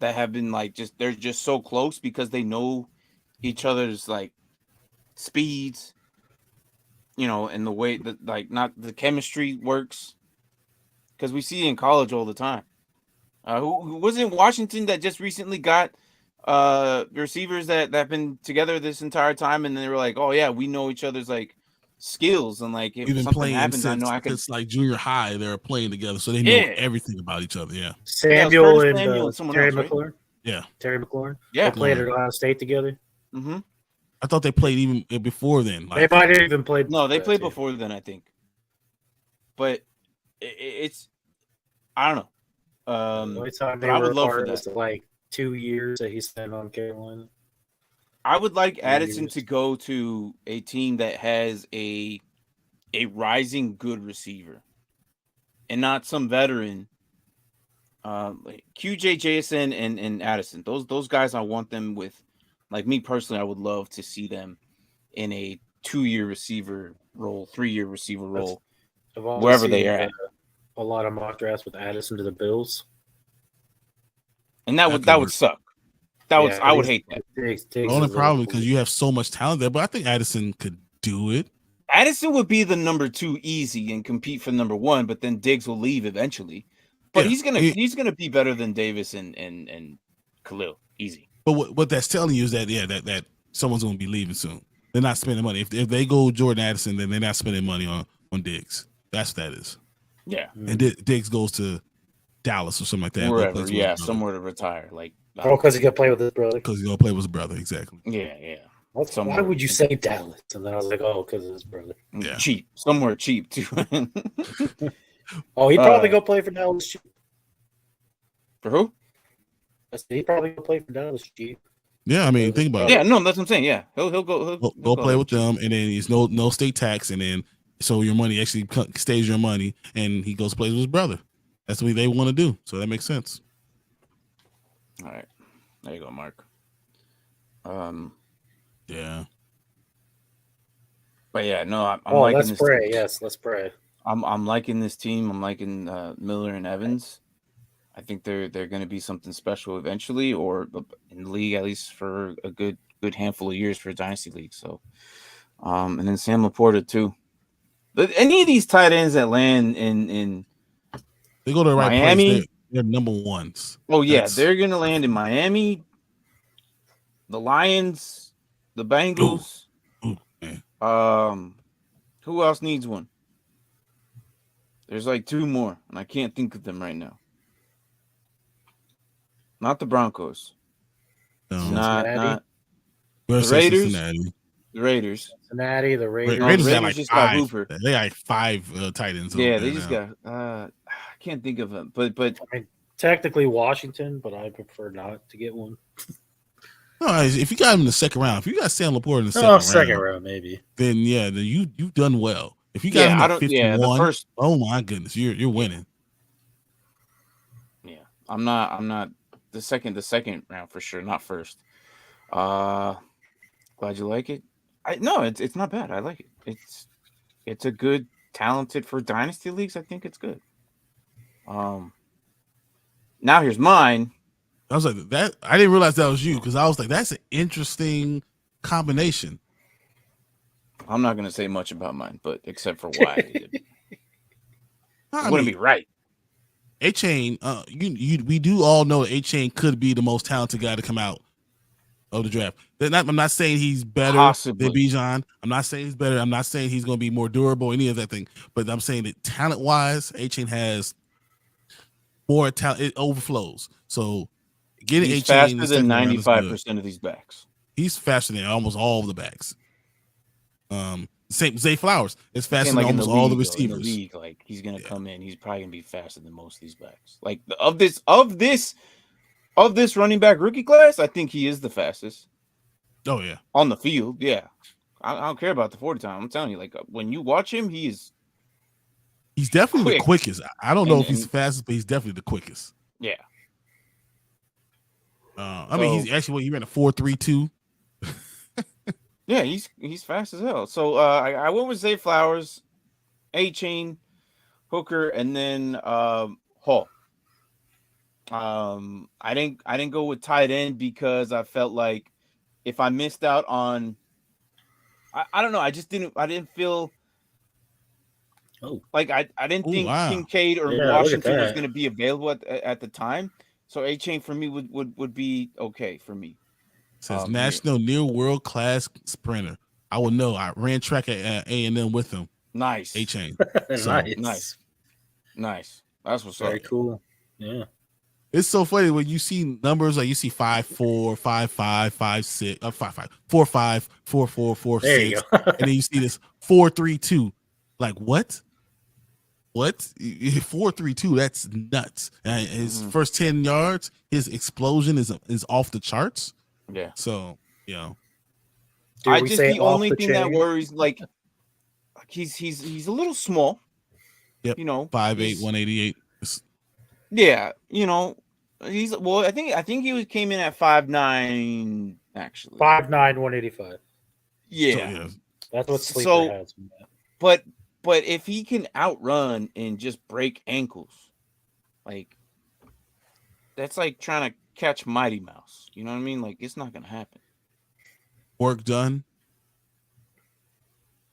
that have been like they're just so close because they know each other's like speeds, and the way that like not the chemistry works. Because we see it in college all the time. Who was in Washington that just recently got receivers that have been together this entire time, and they were like, "Oh yeah, we know each other's like skills, and like if We've been something playing happens, I know I can." since like junior high. They're playing together, so they know Yeah, everything about each other. Yeah, Samuel Curtis and Samuel and someone Terry else, right? McLaurin. yeah. Terry McLaurin. Yeah. They played at Ohio State together. Mm-hmm. I thought they played even before then. They might have even played. No, they played before then, I think. But it's I don't know. The only time they I were would love for apart was that. like 2 years that he spent on Carolina. I would like Addison to go to a team that has a rising good receiver, and not some veteran. Like QJ, Jason, and Addison. Those guys, I want them with. Like me personally, I would love to see them in a 2-year receiver role, 3-year receiver role, wherever they are at. A lot of mock drafts with Addison to the Bills, and that would suck. I would hate that. The only problem because you have so much talent there, but I think Addison could do it. Addison would be the number 2 easy and compete for number 1, but then Diggs will leave eventually. But he's gonna be better than Davis and Khalil, easy. But what that's telling you is that that someone's gonna be leaving soon. They're not spending money. If they go Jordan Addison, then they're not spending money on Diggs. That's what that is. Yeah. And Diggs goes to Dallas or something like that. Wherever, somewhere to retire. Like because he gonna play with his brother. Because he's gonna play with his brother, exactly. Yeah. Why would you say Dallas? And then I was like, oh, because of his brother. Yeah. Cheap. Somewhere cheap too. Oh, he'd probably go play for Dallas cheap. For who? He'd probably go play for Dallas cheap. Yeah, I mean, think about it. Yeah, no, that's what I'm saying. Yeah, he'll go play with them, and then he's no state tax, and then so your money actually stays your money, and he goes play with his brother. That's what they want to do. So that makes sense. All right, there you go, Mark. Yeah. But yeah, no, I'm liking let's this pray. team. Yes, let's pray. I'm liking this team. I'm liking Miller and Evans. I think they're going to be something special eventually, or in the league at least for a good handful of years for a dynasty league. So, and then Sam Laporta too. But any of these tight ends that land in they go to the right Miami, place. They're number ones. Oh yeah, they're going to land in Miami, the Lions, the Bengals. Ooh, who else needs one? There's like 2 more, and I can't think of them right now. Not the Broncos. No. Not the Raiders. Cincinnati. The Raiders. Cincinnati, the Raiders. Raiders got like just 5. got Hooper. They got like 5 tight ends. Yeah, they just got. I can't think of them, but I mean, technically Washington, but I prefer not to get one. No, if you got him in the second round, if you got Sam Laporta in the second round, maybe. then you've done well. If you got him at 51, the first. Oh my goodness, you're winning. Yeah, I'm not the second round for sure, not first. Glad you like it. No, it's not bad. I like it. It's a good, talented for dynasty leagues. I think it's good. Now here's mine. I was like that. I didn't realize that was you because I was like, that's an interesting combination. I'm not gonna say much about mine, but except for why it wouldn't be right. A-Chain, we do all know A-Chain could be the most talented guy to come out of the draft. I'm not saying he's better than Bijan. I'm not saying he's better. I'm not saying he's going to be more durable, any of that thing. But I'm saying that talent-wise, A-Chain has more talent. It overflows. So getting he's A-Chain faster than 95% of these backs. He's faster than almost all of the backs. Same Zay Flowers is faster than almost all the receivers. In the league, like he's gonna come in, he's probably gonna be faster than most of these backs. Like of this running back rookie class, I think he is the fastest. Oh yeah, on the field, yeah. I don't care about the 40 time. I'm telling you, like when you watch him, he's definitely the quickest. I don't know if he's the fastest, but he's definitely the quickest. Yeah. I mean, he's actually he ran a 4.32. Yeah, he's fast as hell. So I went with Zay Flowers, A-Chain, Hooker, and then Hall. I didn't go with tight end because I felt like if I missed out on, I don't know, I didn't feel like I didn't think Kincaid or Washington was going to be available at the time. So A-Chain for me would be okay for me. It says national near world class sprinter. I would know. I ran track at A&M with him. Nice. A-Chain. So, nice. That's what's very cool. Yeah. It's so funny when you see numbers like you see 5'4", 5'5", 5'6", 5'5", 4'5", 4'4", 4'6", and then you see this 4'3", like what? What? 4'3", that's nuts. And his first 10 yards, his explosion is off the charts. Yeah. So, you know. The only thing that worries, like he's a little small. Yep. You know, 5'8", 188. Yeah, you know, I think he came in at 5'9", actually. 5'9", 185. Yeah. So, yeah. That's what Sleeper has. But if he can outrun and just break ankles, like that's like trying to catch Mighty Mouse. You know what I mean? Like it's not gonna happen. Work done.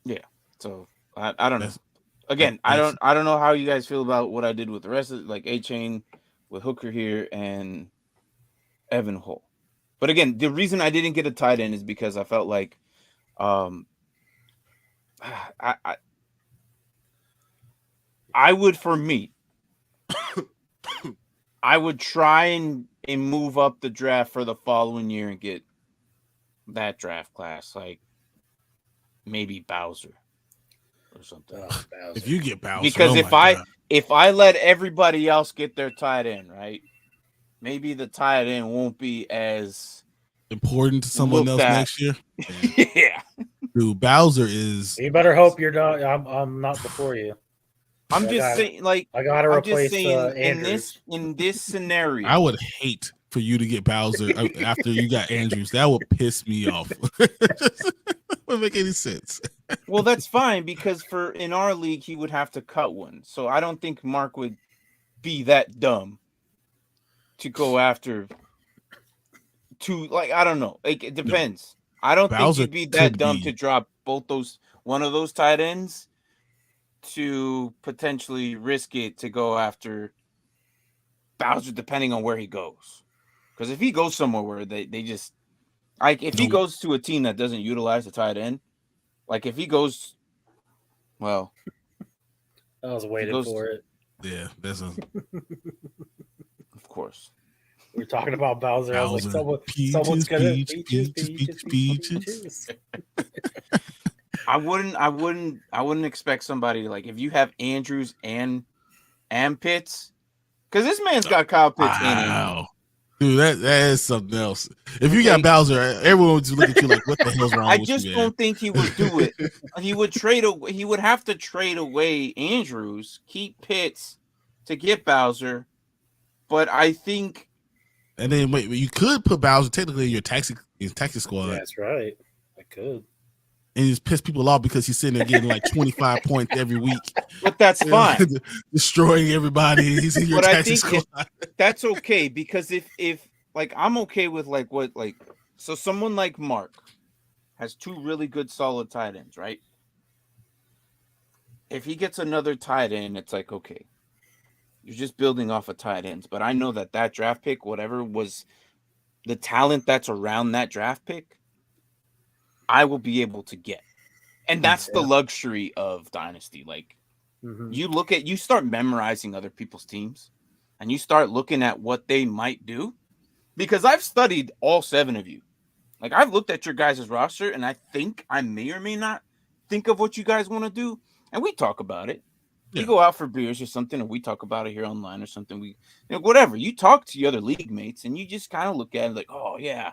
Yeah. So I don't know. Again, I don't know how you guys feel about what I did with the rest of like A-Chain with Hooker here and Evan Hull. But again, the reason I didn't get a tight end is because I felt like I would, for me, I would try and move up the draft for the following year and get that draft class, like maybe Bowser or something. If you get Bowser, because if I let everybody else get their tight end, right, maybe the tight end won't be as important to someone else next year. Yeah. Dude, Bowser is. You better hope you're not. I'm not before you. I'm just saying, like I gotta replace Andrews. in this scenario. I would hate for you to get Bowser after you got Andrews. That would piss me off. Wouldn't make any sense. Well, that's fine because in our league he would have to cut one, so I don't think Mark would be that dumb to go after two. Like I don't know. Like it depends. No. I don't think he'd be that dumb to drop one of those tight ends to potentially risk it to go after Bowser, depending on where he goes. Because if he goes somewhere where they just like if he goes to a team that doesn't utilize the tight end, like if he goes, well, I was waiting for it. Yeah, that's of course. We're talking about Bowser. I was like, someone's gonna peaches. I wouldn't expect somebody like if you have Andrews and Pitts, because this man's got Kyle Pitts in him. Dude, that is something else. If you got Bowser, everyone would just look at you like, "What the hell's wrong with you?" I just don't think he would do it. He would have to trade away Andrews, keep Pitts to get Bowser. But I think, and then wait, you could put Bowser technically in your taxi squad. Yeah, that's right. I could. And just piss people off because he's sitting there getting like 25 points every week. But that's fine. Destroying everybody. He's in your taxi squad. That's okay because if like I'm okay with like what like so someone like Mark has two really good solid tight ends, right? If he gets another tight end, it's like okay. You're just building off of tight ends, but I know that draft pick, whatever was the talent that's around that draft pick, I will be able to get. And that's the luxury of Dynasty. Like you start memorizing other people's teams and you start looking at what they might do because I've studied all 7 of you. Like I've looked at your guys' roster and I think I may or may not think of what you guys want to do. And we talk about it. Yeah. We go out for beers or something, or we talk about it here online or something. Whatever. You talk to your other league mates and you just kind of look at it like, oh yeah,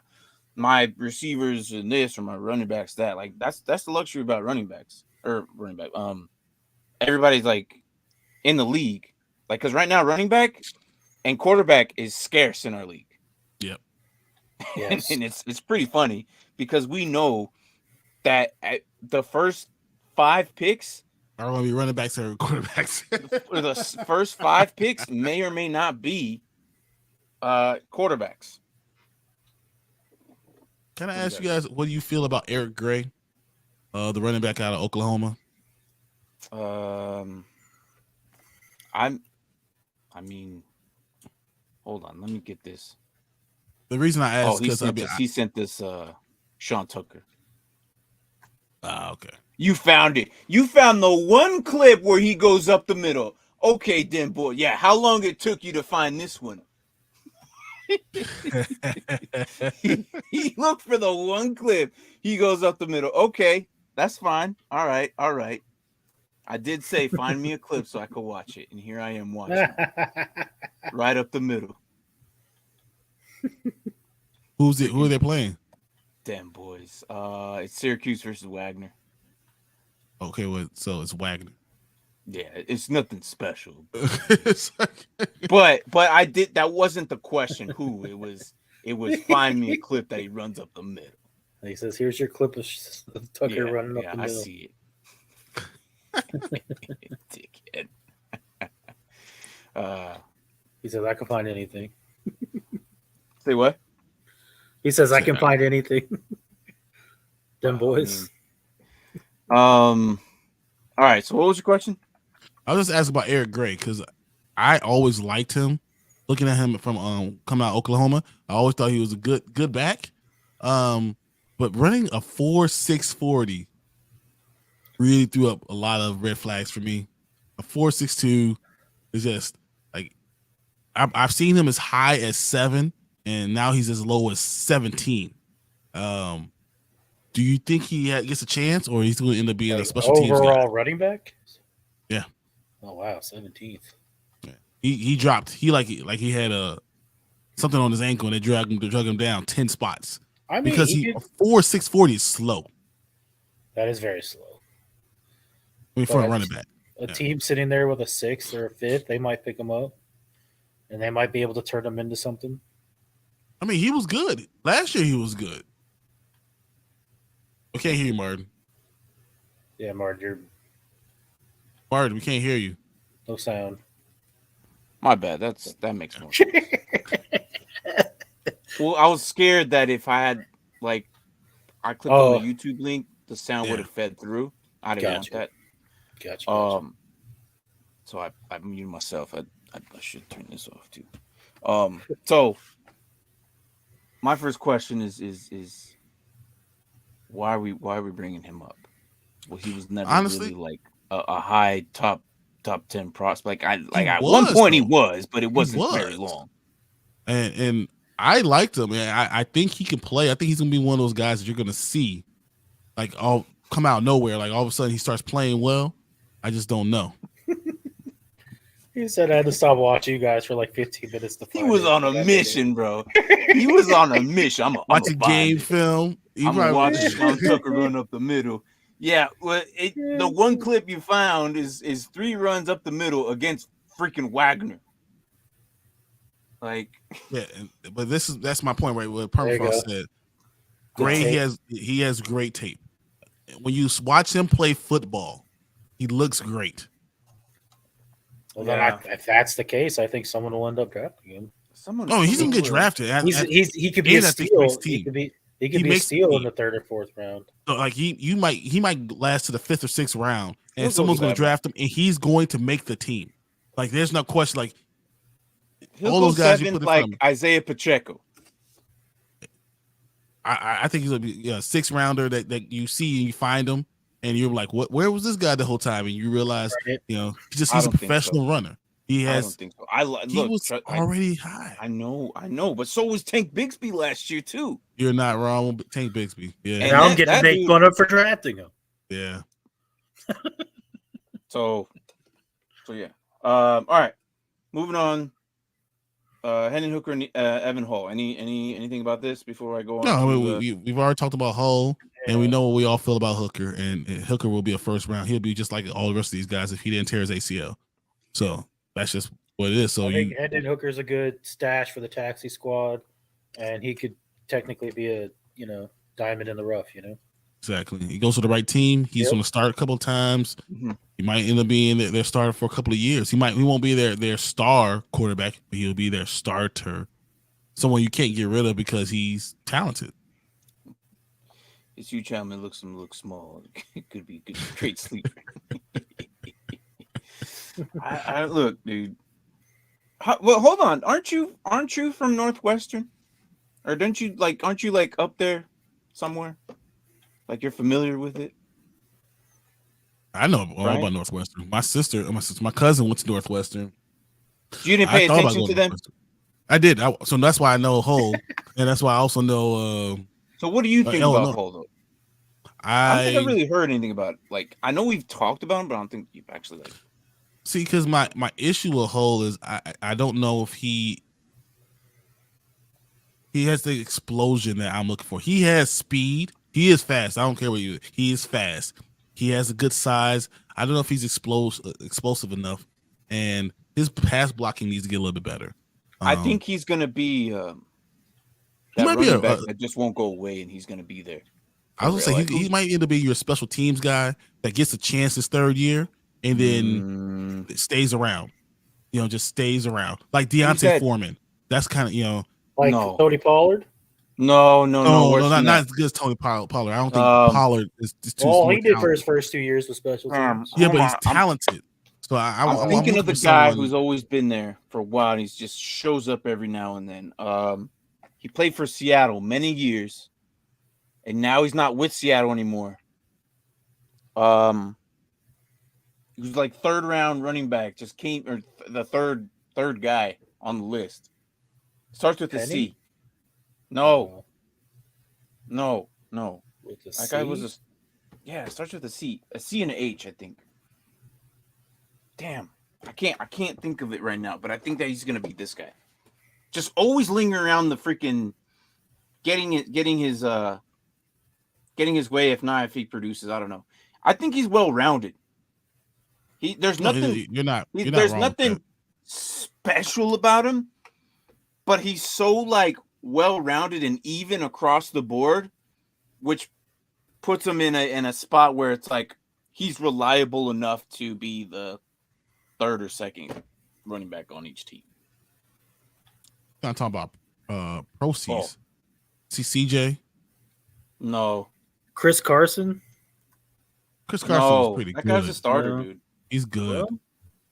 my receivers and this or my running backs that. Like that's the luxury about running backs or running back. Everybody's like in the league, like because right now running back and quarterback is scarce in our league. Yep. Yes. and it's pretty funny because we know that at the first 5 picks, I don't want to be running backs or quarterbacks. the first 5 picks may or may not be Quarterbacks. Can I ask you guys, what do you feel about Eric Gray, the running back out of Oklahoma? I mean, hold on, let me get this. The reason I asked because he sent this Sean Tucker. Okay. You found it. You found the one clip where he goes up the middle. Okay, then, boy. Yeah, how long it took you to find this one? he looked for the one clip. He goes up the middle. Okay, that's fine. All right. I did say find me a clip so I could watch it, and here I am watching right up the middle. Who are they playing? Damn boys. It's Syracuse versus Wagner. Okay, well, so it's Wagner. Yeah, it's nothing special. but I did. That wasn't the question. Who it was find me a clip that he runs up the middle. And he says, "Here's your clip of Tucker running up the middle." I see it. Dickhead. He says, "I can find anything." Say what? He says, "I can find anything." Them boys. All right. So, what was your question? I was just asking about Eric Gray because I always liked him. Looking at him from coming out of Oklahoma, I always thought he was a good back. But running a 4.6 40 really threw up a lot of red flags for me. A 4.62 is just like I've seen him as high as 7, and now he's as low as 17. Do you think he gets a chance, or he's going to end up being a special teams guy? Overall running back? Yeah. Oh wow, 17th. Yeah. He dropped. He had something on his ankle, and they drug him down 10 spots. I mean, because a 4.6 40 is slow. That is very slow. I mean, for a running back, a team sitting there with a 6th or a 5th, they might pick him up, and they might be able to turn him into something. I mean, he was good last year. He was good. We can't hear you, Martin. Yeah, Martin, we can't hear you. No sound. My bad. That makes more sense. Well, I was scared that if I had I clicked on the YouTube link, the sound would have fed through. I didn't want that. Gotcha. So I muted myself. I should turn this off too. So my first question is why are we bringing him up? Well, he was never really like a high top 10 prospect. At one point he was, but it wasn't very long. And I liked him. I think he can play. I think he's gonna be one of those guys that you're gonna see all come out of nowhere. Like all of a sudden he starts playing well. I just don't know. He said I had to stop watching you guys for 15 minutes to find He was on a mission, bro. He was on a mission. I'm watching game film. I'm gonna watch Sean Tucker run up the middle. Yeah, well, the one clip you found is 3 runs up the middle against freaking Wagner. But that's my point, right? What Permafrost said. Gray, he has great tape. When you watch him play football, he looks great. Well, then if that's the case, I think someone will end up drafting him. He's gonna get drafted. He could be a steal. He could be a steal in the 3rd or 4th round. So he might last to the 5th or 6th round, and someone's going to draft him, and he's going to make the team. There's no question. All those guys you put in Isaiah Pacheco. I think he's going to be a 6th rounder that you see and you find him, and you're like, what? Where was this guy the whole time? And you realize, he's a professional runner. I don't think so. He was already high. I know, but so was Tank Bigsby last year too. You're not wrong, but Tank Bigsby. Yeah, and I'm getting to make fun of for drafting him. Yeah. So yeah. All right. Moving on. Hendon Hooker and Evan Hall. Anything about this before I go on? No, we've already talked about Hall, and we know what we all feel about Hooker. And Hooker will be a 1st round. He'll be just like all the rest of these guys if he didn't tear his ACL. So that's just what it is. So I think Hendon Hooker's a good stash for the taxi squad, and he could technically be a diamond in the rough. Exactly. He goes to the right team. He's going to start a couple of times. Mm-hmm. He might end up being their starter for a couple of years. He won't be their star quarterback, but he'll be their starter someone you can't get rid of because he's talented. His Hugh Chapman looks small. It could be a great sleeper. I look, dude. Well, hold on. Aren't you from Northwestern? Or aren't you like up there somewhere? Like you're familiar with it? I know all about Northwestern. My cousin went to Northwestern. You didn't pay attention to them? I did. So that's why I know Hull, and that's why I also know. So what do you think about Hull, though? I don't think I really heard anything about it. Like, I know we've talked about him, but I don't think you've actually like. See, because my issue with Hull is I don't know if he has the explosion that I'm looking for. He has speed. He is fast. I don't care what you. He is fast. He has a good size. I don't know if he's explosive enough, and his pass blocking needs to get a little bit better. I think he's going to be that running back that just won't go away, and he's going to be there. I was going to say he might end up being your special teams guy that gets a chance his third year and then stays around. Just stays around like Deontay Foreman. That's kind of like Tony Pollard. No, not as good as Tony Pollard. I don't think Pollard is too. All he did for his first 2 years was special teams. Yeah, but he's talented. So I'm thinking of the guy who's always been there for a while. And he just shows up every now and then. He played for Seattle many years, and now he's not with Seattle anymore. He was like third round running back. Just came or the third guy on the list. Starts with a C. No. With that guy was it starts with a C and an H, I think. Damn, I can't think of it right now, but I think that he's gonna be this guy. Just always lingering around the freaking getting his way. If not, if he produces, I don't know. I think he's well rounded. There's nothing. There's nothing special about him, but he's so like well-rounded and even across the board, which puts him in a spot where it's like he's reliable enough to be the third or second running back on each team. I'm talking about proceeds. See CJ? No. Chris Carson? Chris Carson is pretty good. That guy's a starter, dude. He's good.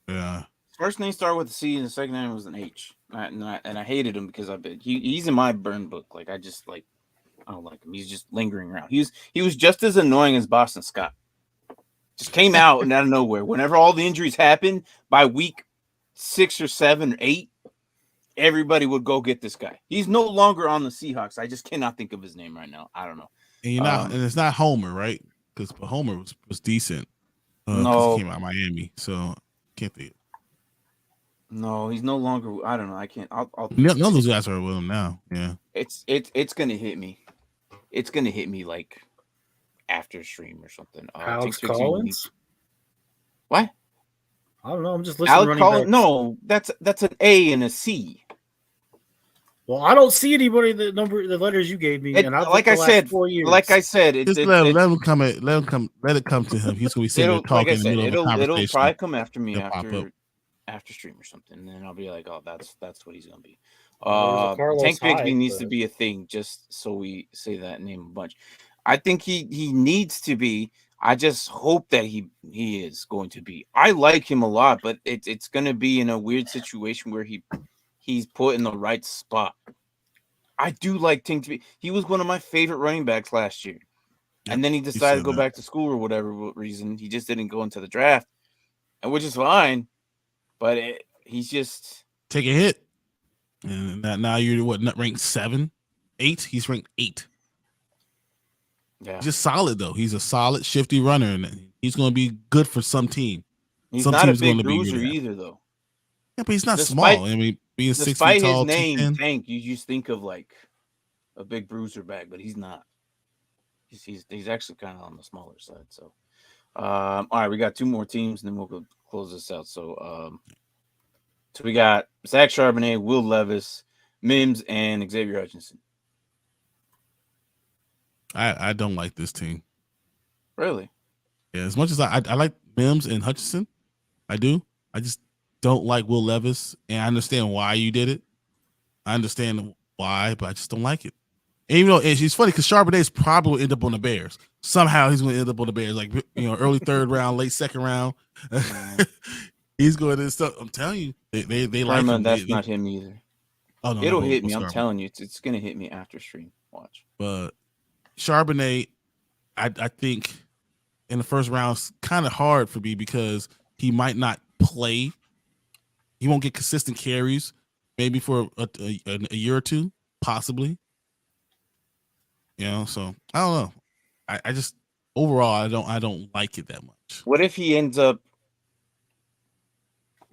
Yeah. His first name started with a C and the second name was an H. And I hated him because he's in my burn book. Like I don't like him. He's just lingering around. He was just as annoying as Boston Scott. Just came out and out of nowhere. Whenever all the injuries happened, by week 6 or 7 or 8, everybody would go get this guy. He's no longer on the Seahawks. I just cannot think of his name right now. I don't know. And and it's not Homer, right? Because Homer was decent. No, he came out of Miami, so can't think. No, he's no longer. I don't know. I can't. I'll none of those guys are with him now. Yeah, it's gonna hit me. It's gonna hit me like after stream or something. Alex Collins. What? I don't know. I'm just listening. Alex Collins. No, that's an A and a C. Well, I don't see anybody the letters you gave me, and like I said, 4 years. Like I said, let him come. Let it come to him. He's gonna be sitting there talking in the middle of a conversation. It'll probably come after me after stream or something, and then I'll be like, oh, that's what he's gonna be. Tank Bigsby needs to be a thing, just so we say that name a bunch. I think he needs to be. I just hope that he is going to be. I like him a lot, but it's gonna be in a weird situation where he's put in the right spot. I do like Tank to be. He was one of my favorite running backs last year. Yep, and then he decided to go back to school or whatever reason. He just didn't go into the draft, and which is fine. But he's just take a hit. And now you're not ranked 7, 8? He's ranked 8. Yeah. He's just solid though. He's a solid, shifty runner, and he's going to be good for some team. He's not a big bruiser either, though. Yeah, but he's not small. I mean, being 6 feet tall. Despite his name, Tank, you just think of like a big bruiser bag, but he's not. He's actually kind of on the smaller side. So, all right, we got 2 more teams, and then we'll go close this out. So, so we got Zach Charbonnet, Will Levis, Mims, and Xavier Hutchinson. I don't like this team. Really? Yeah, as much as I like Mims and Hutchinson, I do. I just don't like Will Levis, and I understand why you did it. I understand why, but I just don't like it. And even though it's funny because Charbonnet's probably will end up on the Bears. Somehow he's going to end up on the Bears, like early third round, late second round. He's going to stuff. I'm telling you, they like him. That's not him either. Oh no, it'll hit me. I'm telling you, it's going to hit me after stream. Watch. But Charbonnet, I think in the first round is kind of hard for me because he might not play. He won't get consistent carries, maybe for a year or two, possibly. So I don't know. I just overall I don't like it that much. What if he ends up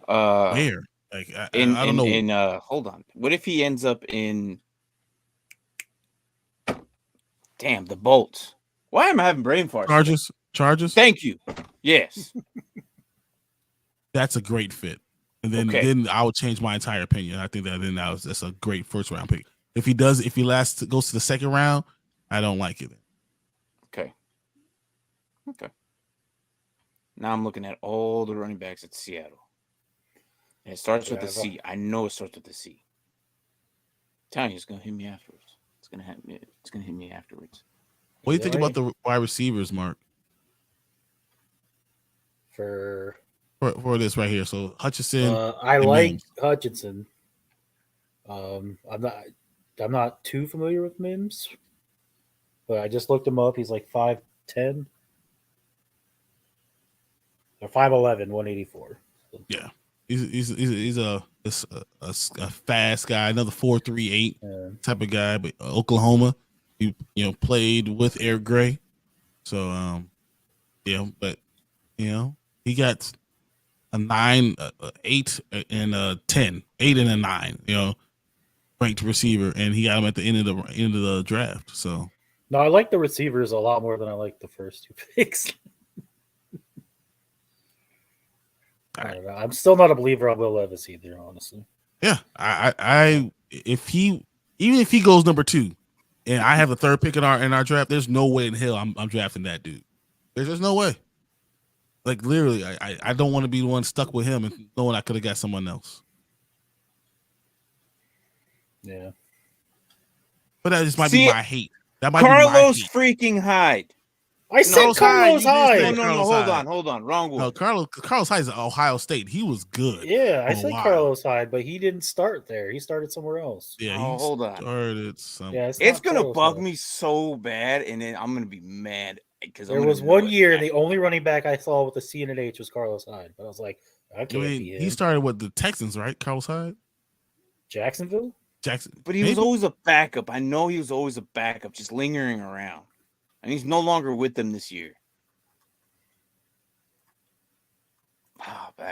where? Like I don't know. Hold on. What if he ends up in the Bolts? Why am I having brain farts? Chargers? Thank you. Yes. That's a great fit. And then I would change my entire opinion. I think that's a great first round pick. If he goes to the second round, I don't like it. Okay. Now I'm looking at all the running backs at Seattle. And it starts with the C. I know it starts with the C. I'm telling you, it's gonna hit me afterwards. It's gonna hit me afterwards. What do you think about the wide receivers, Mark? For this right here. So Hutchinson. I like Mims. Hutchinson. I'm not too familiar with Mims, but I just looked him up. He's like 5'10". Or 5'11", 184. Yeah. He's a fast guy, another 4.38 type of guy, but Oklahoma, he played with Eric Gray. So but he got a 9, 8, and a 10, 8 and a 9, ranked receiver, and he got him at the end of the draft. So no, I like the receivers a lot more than I like the first two picks. I don't know. I'm still not a believer on Will Levis either, honestly. Yeah, even if he goes number 2, and I have the third pick in our draft, there's no way in hell I'm drafting that dude. There's just no way. Like literally, I don't want to be the one stuck with him and knowing I could have got someone else. Yeah, but that just might be my hate. That might Carlos be my hate. Freaking Hyde. I said Carlos Hyde. No, hold on. Wrong one. No, Carlos Hyde is at Ohio State. He was good. Yeah, I said Carlos Hyde, but he didn't start there. He started somewhere else. Yeah, hold on. Started somewhere. Yeah, it's gonna bug me so bad, and then I'm gonna be mad because there was one year the only running back I saw with a C and an H was Carlos Hyde. But I was like, I can't be him. He started with the Texans, right? Carlos Hyde, Jacksonville. But he was always a backup. I know he was always a backup, just lingering around, and he's no longer with them this year.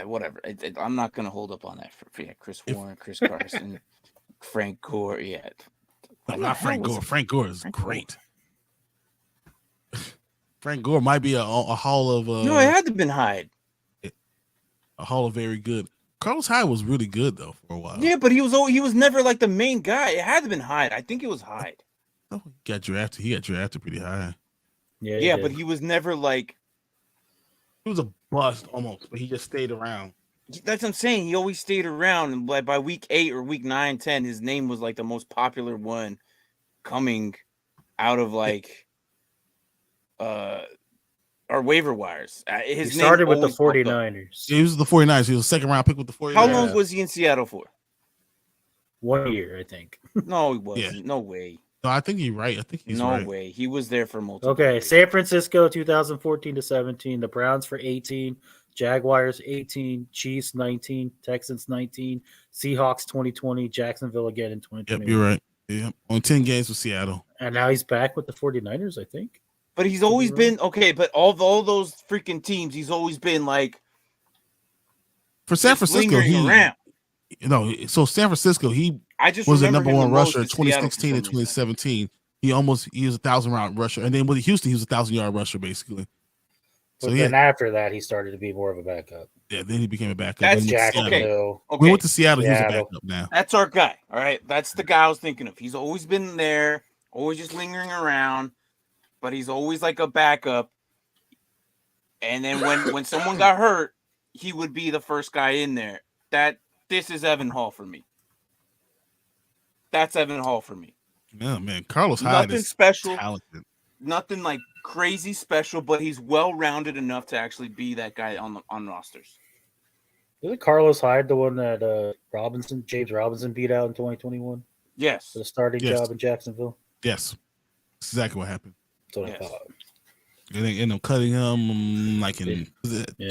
Whatever. I'm not going to hold up on that for Chris Warren, Chris Carson, Frank Gore. Yeah. No, not Frank Gore. Frank Gore is great. Frank Gore might be a hall of. No, it had to have been Hyde. A hall of very good. Carlos Hyde was really good though for a while. Yeah, but he was never like the main guy. It had to have been Hyde. I think it was Hyde. Oh, he got drafted pretty high. Yeah, but he was never like. He was a bust almost, but he just stayed around. That's what I'm saying. He always stayed around, and by week 8 or week 9, 10, his name was like the most popular one coming out of like our waiver wires. He started with the 49ers. He was the 49ers. He was a second round pick with the 49ers. How long was he in Seattle for? 1 year, I think. No, he wasn't. Yeah. No way. No, I think you're right. I think he's right. No way. He was there for multiple. Okay, years. San Francisco 2014 to 17, the Browns for 18, Jaguars 18, Chiefs 19, Texans 19, Seahawks 2020, Jacksonville again in 2020. Yep, you're right. Yeah, on 10 games with Seattle. And now he's back with the 49ers, I think. But he's always been okay. But all those freaking teams, he's always been like for San Francisco. So San Francisco, he was the number 1 rusher in 2016 and 2017. He was a 1,000-round rusher, and then with Houston, he was a 1,000-yard rusher basically. So then after that, he started to be more of a backup. Yeah, then he became a backup. That's Jacksonville. Okay. We went to Seattle. He's a backup now. That's our guy. All right, that's the guy I was thinking of. He's always been there, always just lingering around, but he's always like a backup. And then when someone got hurt, he would be the first guy in there. This is Evan Hall for me. That's Evan Hall for me. Yeah, man. Carlos Hyde Nothing is special. talented. Nothing like crazy special, but he's well-rounded enough to actually be that guy on rosters. Isn't Carlos Hyde the one that James Robinson beat out in 2021? Yes. For the starting job in Jacksonville? Yes. That's exactly what happened. That's what I thought. They ended up cutting him like in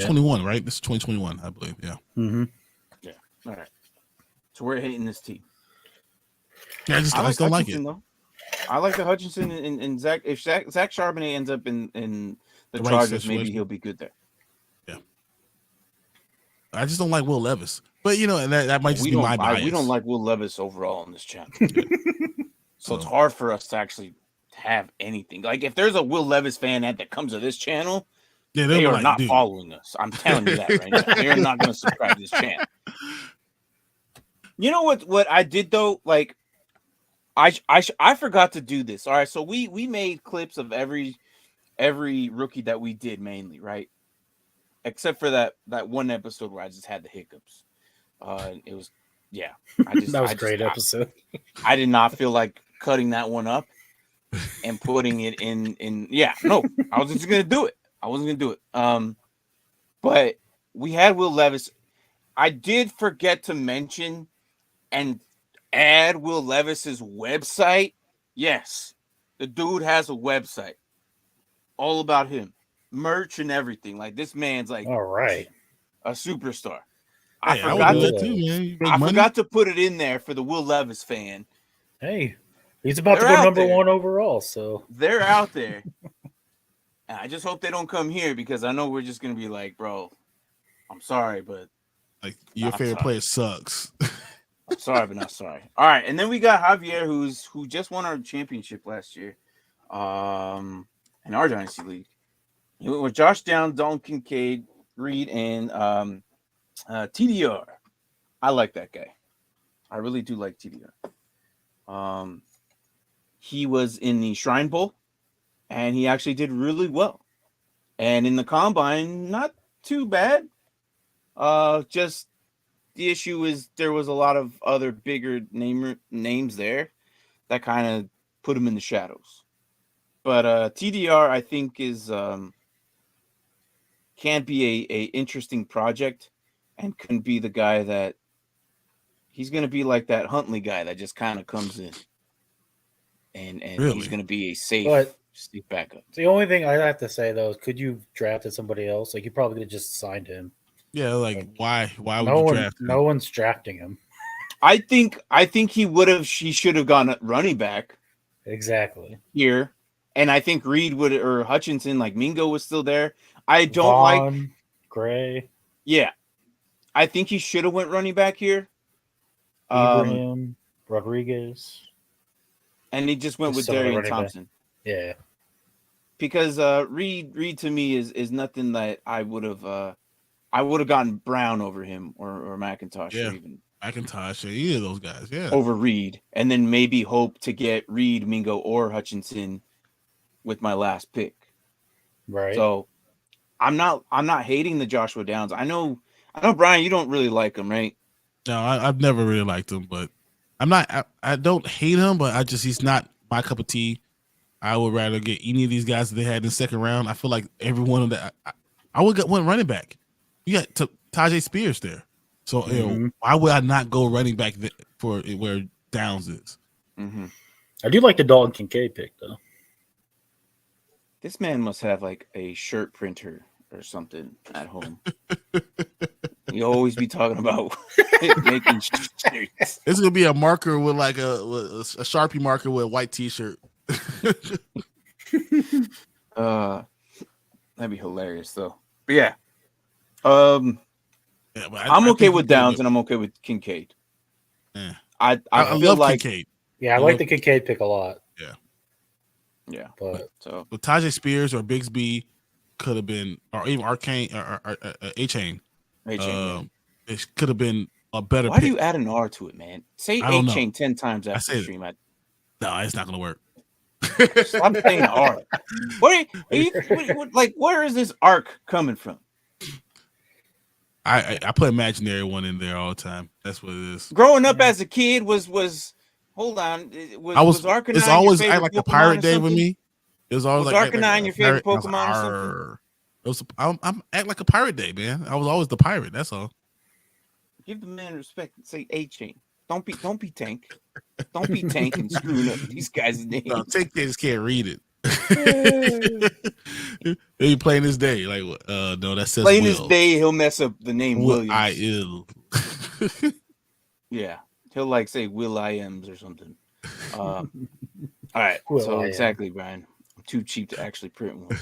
21, right? This is 2021, I believe. Yeah. Mm-hmm. Yeah. All right. So we're hating this team. Yeah, I just don't like it. Though. I like the Hutchinson and Zach. If Zach Charbonnet ends up in the right Chargers, situation. maybe he'll be good there. Yeah. I just don't like Will Levis. But, that might just be my bias. We don't like Will Levis overall on this channel. So it's hard for us to actually have anything. Like, if there's a Will Levis fan that comes to this channel, they are not following us. I'm telling you that right now. They are not going to subscribe to this channel. You know what I did, though? Like, I forgot to do this. All right, so we made clips of every rookie that we did mainly, right? Except for that one episode where I just had the hiccups. It was, that was a great episode. I did not feel like cutting that one up and putting it in. Yeah, no, I was just gonna do it. I wasn't gonna do it. But we had Will Levis. I did forget to mention and add Will Levis's website. Yes, the dude has a website all about him, merch and everything. Like, this man's like, all right, a superstar. Hey, I forgot to put it in there for the Will Levis fan. Hey, he's about to go number one overall, so they're out there. And I just hope they don't come here, because I know we're just gonna be like, bro, I'm sorry, but like, your favorite player sucks. I'm sorry, but not sorry. All right, and then we got Javier, who just won our championship last year, in our Dynasty League. He went with Josh Downs, Dalton Kincaid, Reed, and TDR. I like that guy. I really do like TDR. He was in the Shrine Bowl, and he actually did really well. And in the Combine, not too bad. Just the issue is there was a lot of other bigger names there that kind of put him in the shadows. But TDR, I think, is can be a interesting project, and can be the guy that he's going to be like that Huntley guy that just kind of comes in, and really? He's going to be a safe backup. The only thing I have to say, though, is could you drafted somebody else? Like, you probably could have just signed him. Yeah, like why would you draft him? No one's drafting him. I think he should have gone running back. Exactly. Here. And I think Reed or Hutchinson, like Mingo, was still there. I don't Vaughn, Gray. Yeah. I think he should have went running back here. Ibrahim, Rodriguez. And he just went with Darian Thompson. Yeah. Because Reed to me is nothing that I would have gotten Brown over him or McIntosh, or even McIntosh, either of those guys, over Reed, and then maybe hope to get Reed, Mingo, or Hutchinson with my last pick. Right. So I'm not hating the Joshua Downs. I know Brian, you don't really like him, right? No, I've never really liked him, but I don't hate him, but he's not my cup of tea. I would rather get any of these guys that they had in the second round. I feel like every one of that I would get one running back. You got Tajay Spears there. So why would I not go running back for where Downs is? Mm-hmm. I do like the Dalton Kincaid pick, though. This man must have like a shirt printer or something at home. You always be talking about making shirts. It's gonna be a marker with like a Sharpie marker with a white T-shirt. That'd be hilarious though. But yeah. I'm okay with Downs and I'm okay with Kincaid. Yeah. I feel love like Kincaid. Yeah, I like the Kincaid pick a lot. Yeah. Yeah. But Tajay Spears or Bigsby could have been, or even Arcane or A-Chain. It could have been a better Why pick. do you add an R to it, man? Say A-Chain 10 times after the stream. No, it's not gonna work. Stop saying R. Where is this arc coming from? I put imaginary one in there all the time. That's what it is. Growing up as a kid was Hold on. Was Arcanine it's always your act favorite like a Pokemon pirate or day with something? me. It was always Was like Arcanine your favorite pirate. Pokemon or something? It was, I'm act like a pirate day, man. I was always the pirate. That's all. Give the man respect and say A-Chain. Don't be Tank. Don't be Tank and screwing up these guys' names. No, Tank just can't read it. He playing this day. Like, no, that says playing Will. this day, he'll mess up the name Williams. I ill. Yeah, he'll like say Will I M's or something. All right, so exactly, Brian. I'm too cheap to actually print one.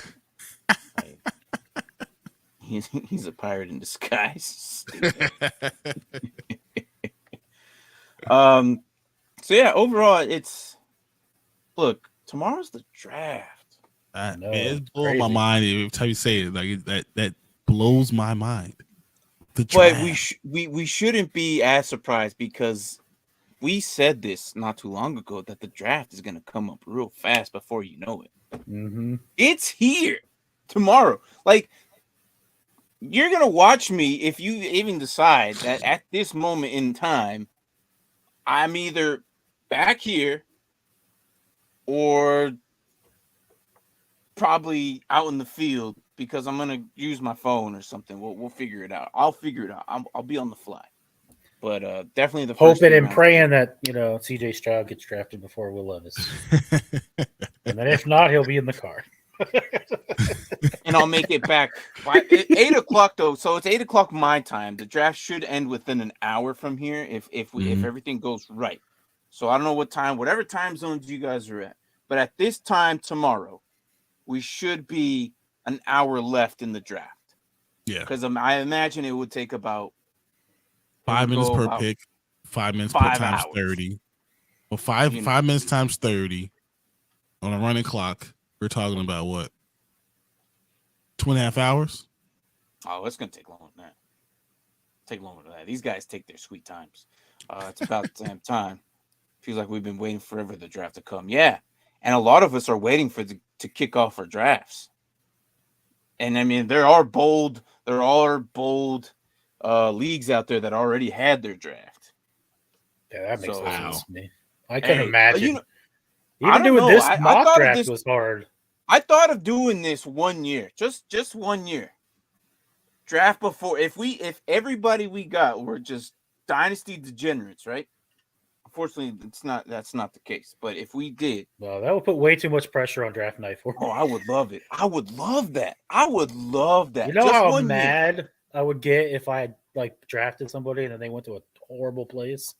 He's a pirate in disguise. So yeah, overall, look. Tomorrow's the draft. It's blowing my mind every time you say it. Like that blows my mind. The draft. But we shouldn't be as surprised because we said this not too long ago that the draft is going to come up real fast before you know it. Mm-hmm. It's here tomorrow. Like, you're going to watch me if you even decide that at this moment in time, I'm either back here or probably out in the field because I'm going to use my phone or something. We'll figure it out. I'll figure it out. I'll be on the fly. But definitely the first hoping and praying that CJ Stroud gets drafted before Will Levis, and then if not, he'll be in the car. And I'll make it back by 8 o'clock though. So it's 8 o'clock my time. The draft should end within an hour from here if everything goes right. So I don't know what time, whatever time zones you guys are at, but at this time tomorrow, we should be an hour left in the draft. Yeah, because I imagine it would take about 5 minutes per pick, 5 minutes per times hours. 30. Well, five minutes times 30 on a running clock. We're talking about what? 2.5 hours? Oh, it's gonna take longer than that. Take longer than that. These guys take their sweet times. It's about the same time. Feels like we've been waiting forever for the draft to come. Yeah, and a lot of us are waiting to kick off our drafts. And I mean, there are bold leagues out there that already had their draft. Yeah, that makes sense to me. I can imagine. Even doing this mock draft was hard. I thought of doing this 1 year, just 1 year. Draft before, if everybody we got were just Dynasty degenerates, right? Unfortunately, that's not the case. But if we did, well, that would put way too much pressure on draft night for me. Oh, I would love it. I would love that. You know how mad I would get if I had drafted somebody and then they went to a horrible place?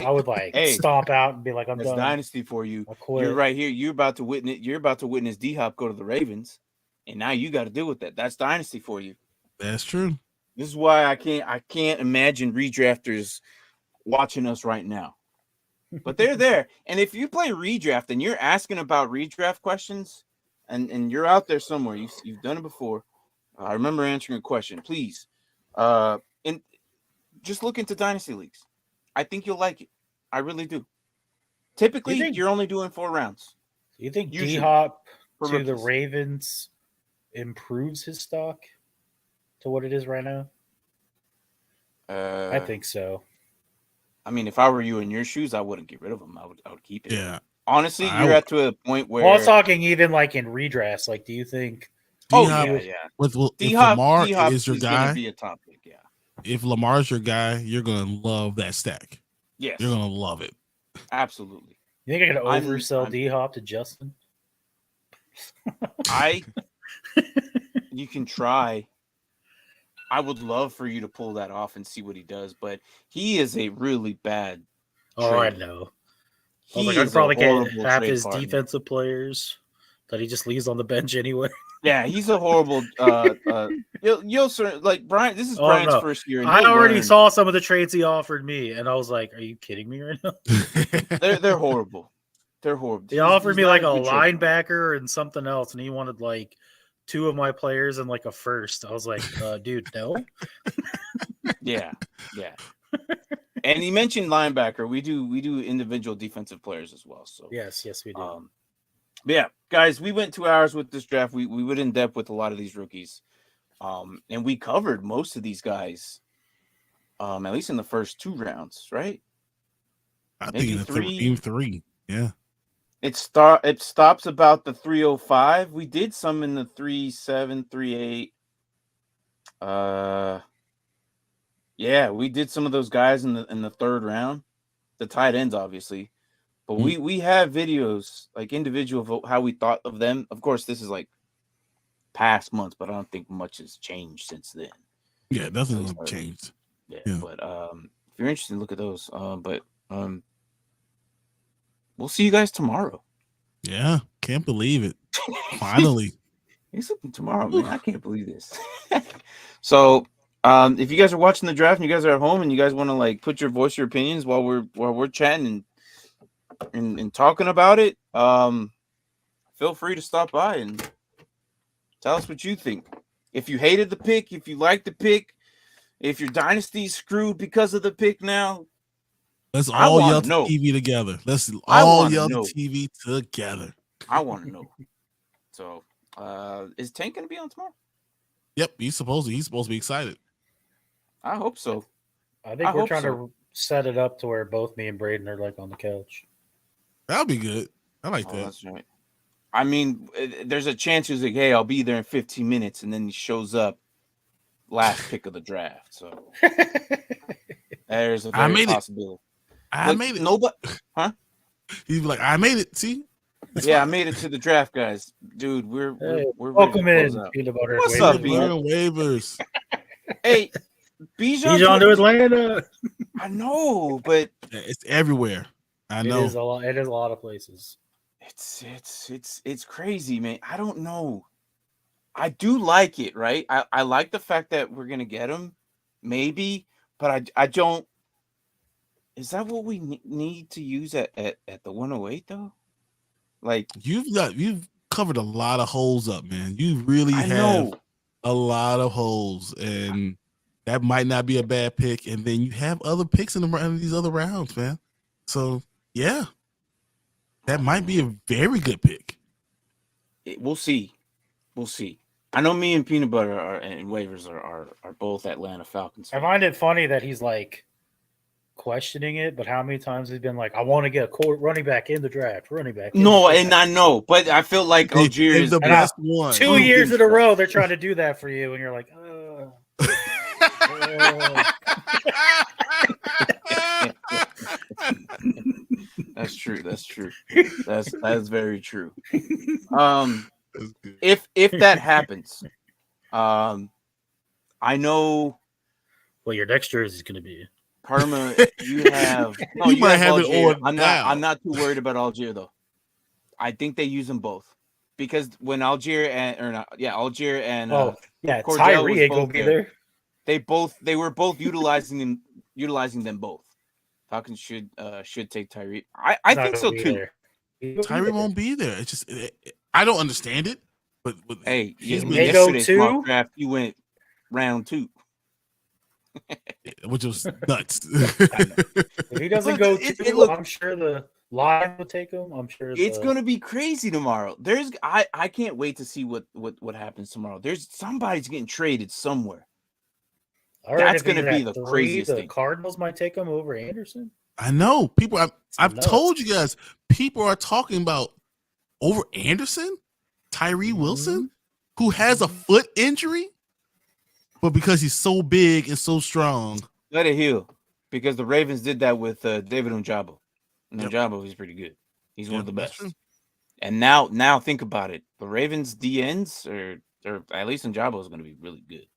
I would stomp out and be like, I'm done. Dynasty for you. You're right here. You're about to witness D-Hop go to the Ravens, and now you got to deal with that. That's Dynasty for you. That's true. This is why I can't imagine redrafters watching us right now. But they're there. And if you play redraft and you're asking about redraft questions and you're out there somewhere, you've done it before. I remember answering a question. Please, and just look into Dynasty Leagues. I think you'll like it. I really do. Typically, you're only doing 4 rounds. Do you think D-Hop to the Ravens improves his stock to what it is right now? I think so. I mean, if I were you in your shoes, I wouldn't get rid of him. I would keep it. Yeah. Honestly, you're at to a point where. Well, I was talking even in redrafts. Do you think? D-Hop, if Lamar is your guy, be a top pick, yeah. If Lamar's your guy, you're gonna love that stack. Yes, you're gonna love it. Absolutely. You think I could oversell D-Hop to Justin? You can try. I would love for you to pull that off and see what he does, but he is a really bad trade. I know. I'd probably get half his defensive players that he just leaves on the bench anyway. Yeah, he's a horrible. You'll Brian. This is Brian's first year. And I already saw some of the trades he offered me, and I was like, "Are you kidding me right now?" They're horrible. They're horrible. He offered me a linebacker and something else, and he wanted 2 of my players and a first. I was like, dude, no. Yeah. And he mentioned linebacker. We do individual defensive players as well. So yes, we do. But yeah, guys, we went 2 hours with this draft. We went in depth with a lot of these rookies, and we covered most of these guys, at least in the first 2 rounds, right? I maybe think three. Three. Yeah. It stops about the 305. We did some in the 37, 38. Yeah, we did some of those guys in the third round, the tight ends, obviously. But we have videos like individual of how we thought of them. Of course, this is like past months, but I don't think much has changed since then. Yeah, nothing's changed. Yeah, but if you're interested, look at those. But we'll see you guys tomorrow. Yeah, can't believe it. Finally. It's tomorrow, man. I can't believe this. So, if you guys are watching the draft and you guys are at home and you guys want to like put your voice, your opinions while we're chatting and talking about it, feel free to stop by and tell us what you think. If you hated the pick, if you liked the pick, if your dynasty's screwed because of the pick now, let's all yell to TV together. Let's all yell to TV together. I want to know. So, is Tank going to be on tomorrow? Yep, he's supposed to be excited. I hope so. I think we're trying to set it up to where both me and Braden are like on the couch. That'll be good. I like that. That's right. I mean, there's a chance he's like, "Hey, I'll be there in 15 minutes," and then he shows up last pick of the draft. So there's a possibility. I made it. Nobody, huh? He's like, "I made it." See. Yeah, I made it to the draft, guys. Dude, we're welcome in. Peanut butter. What's up, Peanut waivers? Hey, Bijan to Atlanta. I know, but it's everywhere. I know. It is a lot. It is a lot of places. It's crazy, man. I don't know. I do like it, right? I like the fact that we're gonna get him, maybe, but I don't. Is that what we need to use at the 108 though? Like you've covered a lot of holes up, man. You really have a lot of holes, and that might not be a bad pick. And then you have other picks in these other rounds, man. So yeah, that might be a very good pick. We'll see. We'll see. I know me and Peanut Butter and waivers are both Atlanta Falcons. I find it funny that he's like questioning it, but how many times he's been like, I want to get a running back in the draft, and I know, but I feel like Algier is the best one. 2 years in a row they're trying to do that for you, and you're like, That's true. That's very true. If that happens, I know. Well, your next jersey is going to be Parma. You have. No, you might have it. I'm not too worried about Algier though. I think they use them both because when Algier and Cordell Tyree ain't gonna be there. They were both utilizing them both. Falcons should take Tyree. I think so too. Tyree won't be there. It's just I don't understand it. But hey, yesterday's mock draft, you went round 2, which was nuts. If he doesn't go 2, I'm sure the line will take him. I'm sure it's gonna be crazy tomorrow. I can't wait to see what happens tomorrow. Somebody's getting traded somewhere. That's going to be the craziest thing. The Cardinals might take him over Anderson. I know. I've told you guys, people are talking about over Anderson, Tyree Wilson, who has a foot injury, but because he's so big and so strong. Let it heal. Because the Ravens did that with David Ojabo. And Ojabo, he's pretty good. He's one of the best. And now think about it. The Ravens DNs, or at least Ojabo, is going to be really good.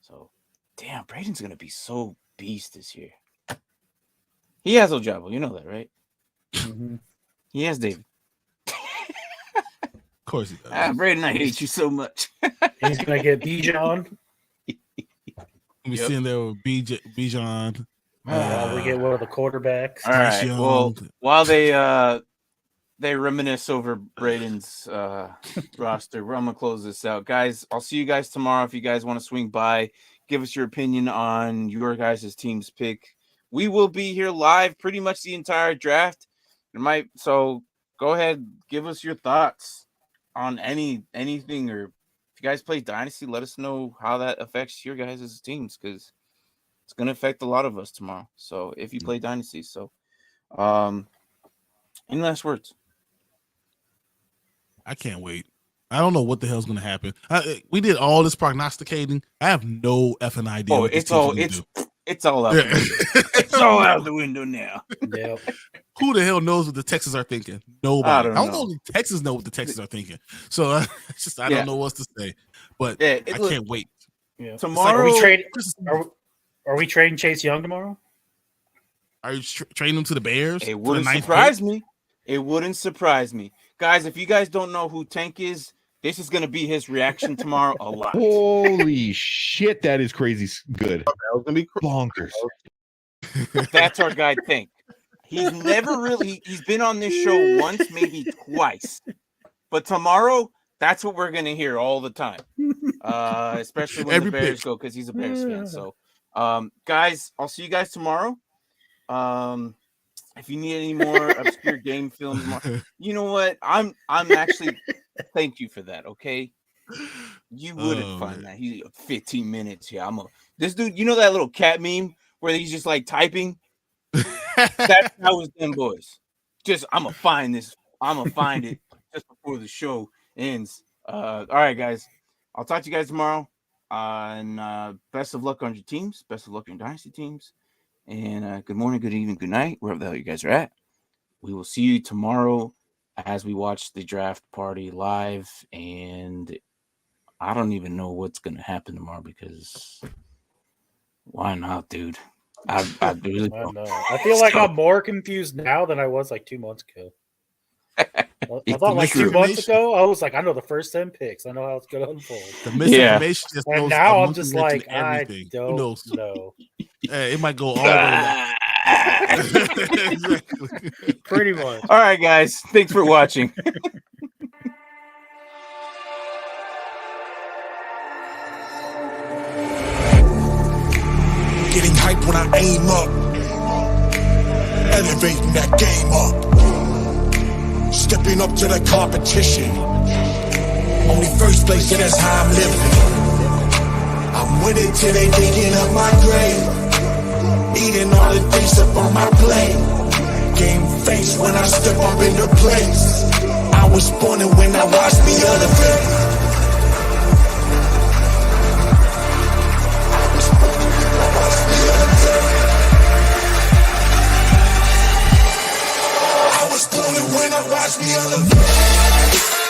So. Damn, Braden's going to be so beast this year. He has Ojabo. You know that, right? Mm-hmm. He has David. Of course he does. Braden, I hate you so much. He's going to get Bijan. We're sitting there with Bijan. We get one of the quarterbacks. All right. Well, while they reminisce over Braden's roster, I'm going to close this out. Guys, I'll see you guys tomorrow if you guys want to swing by. Give us your opinion on your guys' team's pick. We will be here live pretty much the entire draft. So go ahead, give us your thoughts on anything, or if you guys play Dynasty, let us know how that affects your guys' teams, because it's going to affect a lot of us tomorrow. So if you play Dynasty, so Any last words? I can't wait. I don't know what the hell's going to happen. We did all this prognosticating. I have no effing idea. It's all out. It's all out the window now. Yeah. Who the hell knows what the Texans are thinking? Nobody. I don't know if the Texans know what the Texans are thinking. So I don't know what to say. But I can't wait. Yeah. Tomorrow, are we trading Chase Young tomorrow? Are you trading him to the Bears? It wouldn't surprise me. It wouldn't surprise me, guys. If you guys don't know who Tank is, this is going to be his reaction tomorrow a lot. Holy shit, that is crazy good. That was going to be bonkers. That's our guy Tank. He's never really, he's been on this show once, maybe twice. But tomorrow, that's what we're going to hear all the time. Especially when the Bears go, because he's a Bears fan. So, guys, I'll see you guys tomorrow. If you need any more obscure game films, you know what? I'm actually thank you for that. Okay, you wouldn't find that. He's 15 minutes. Yeah, this dude. You know that little cat meme where he's just like typing. That's how it's done, boys. I'm gonna find this. I'm gonna find it just before the show ends. All right, guys. I'll talk to you guys tomorrow. And best of luck on your teams. Best of luck on your Dynasty teams. And good morning, good evening, good night, wherever the hell you guys are at. We will see you tomorrow as we watch the draft party live. And I don't even know what's going to happen tomorrow because why not, dude? I really don't know. I feel like I'm more confused now than I was like 2 months ago. I thought like 2 months ago, I was like, I know the first 10 picks. I know how it's going to unfold. The misinformation just and now I'm just like, I don't know. It might go all the way. Exactly. Pretty much. All right, guys. Thanks for watching. Getting hyped when I aim up. Elevating that game up. Stepping up to the competition. Only first place, and that's how I'm living. I'm winning till they digging up my grave. Eating all the things up on my plate. Game face when I step up in the place. I was born and when I watched me elevate. I was born and when I watched me elevate.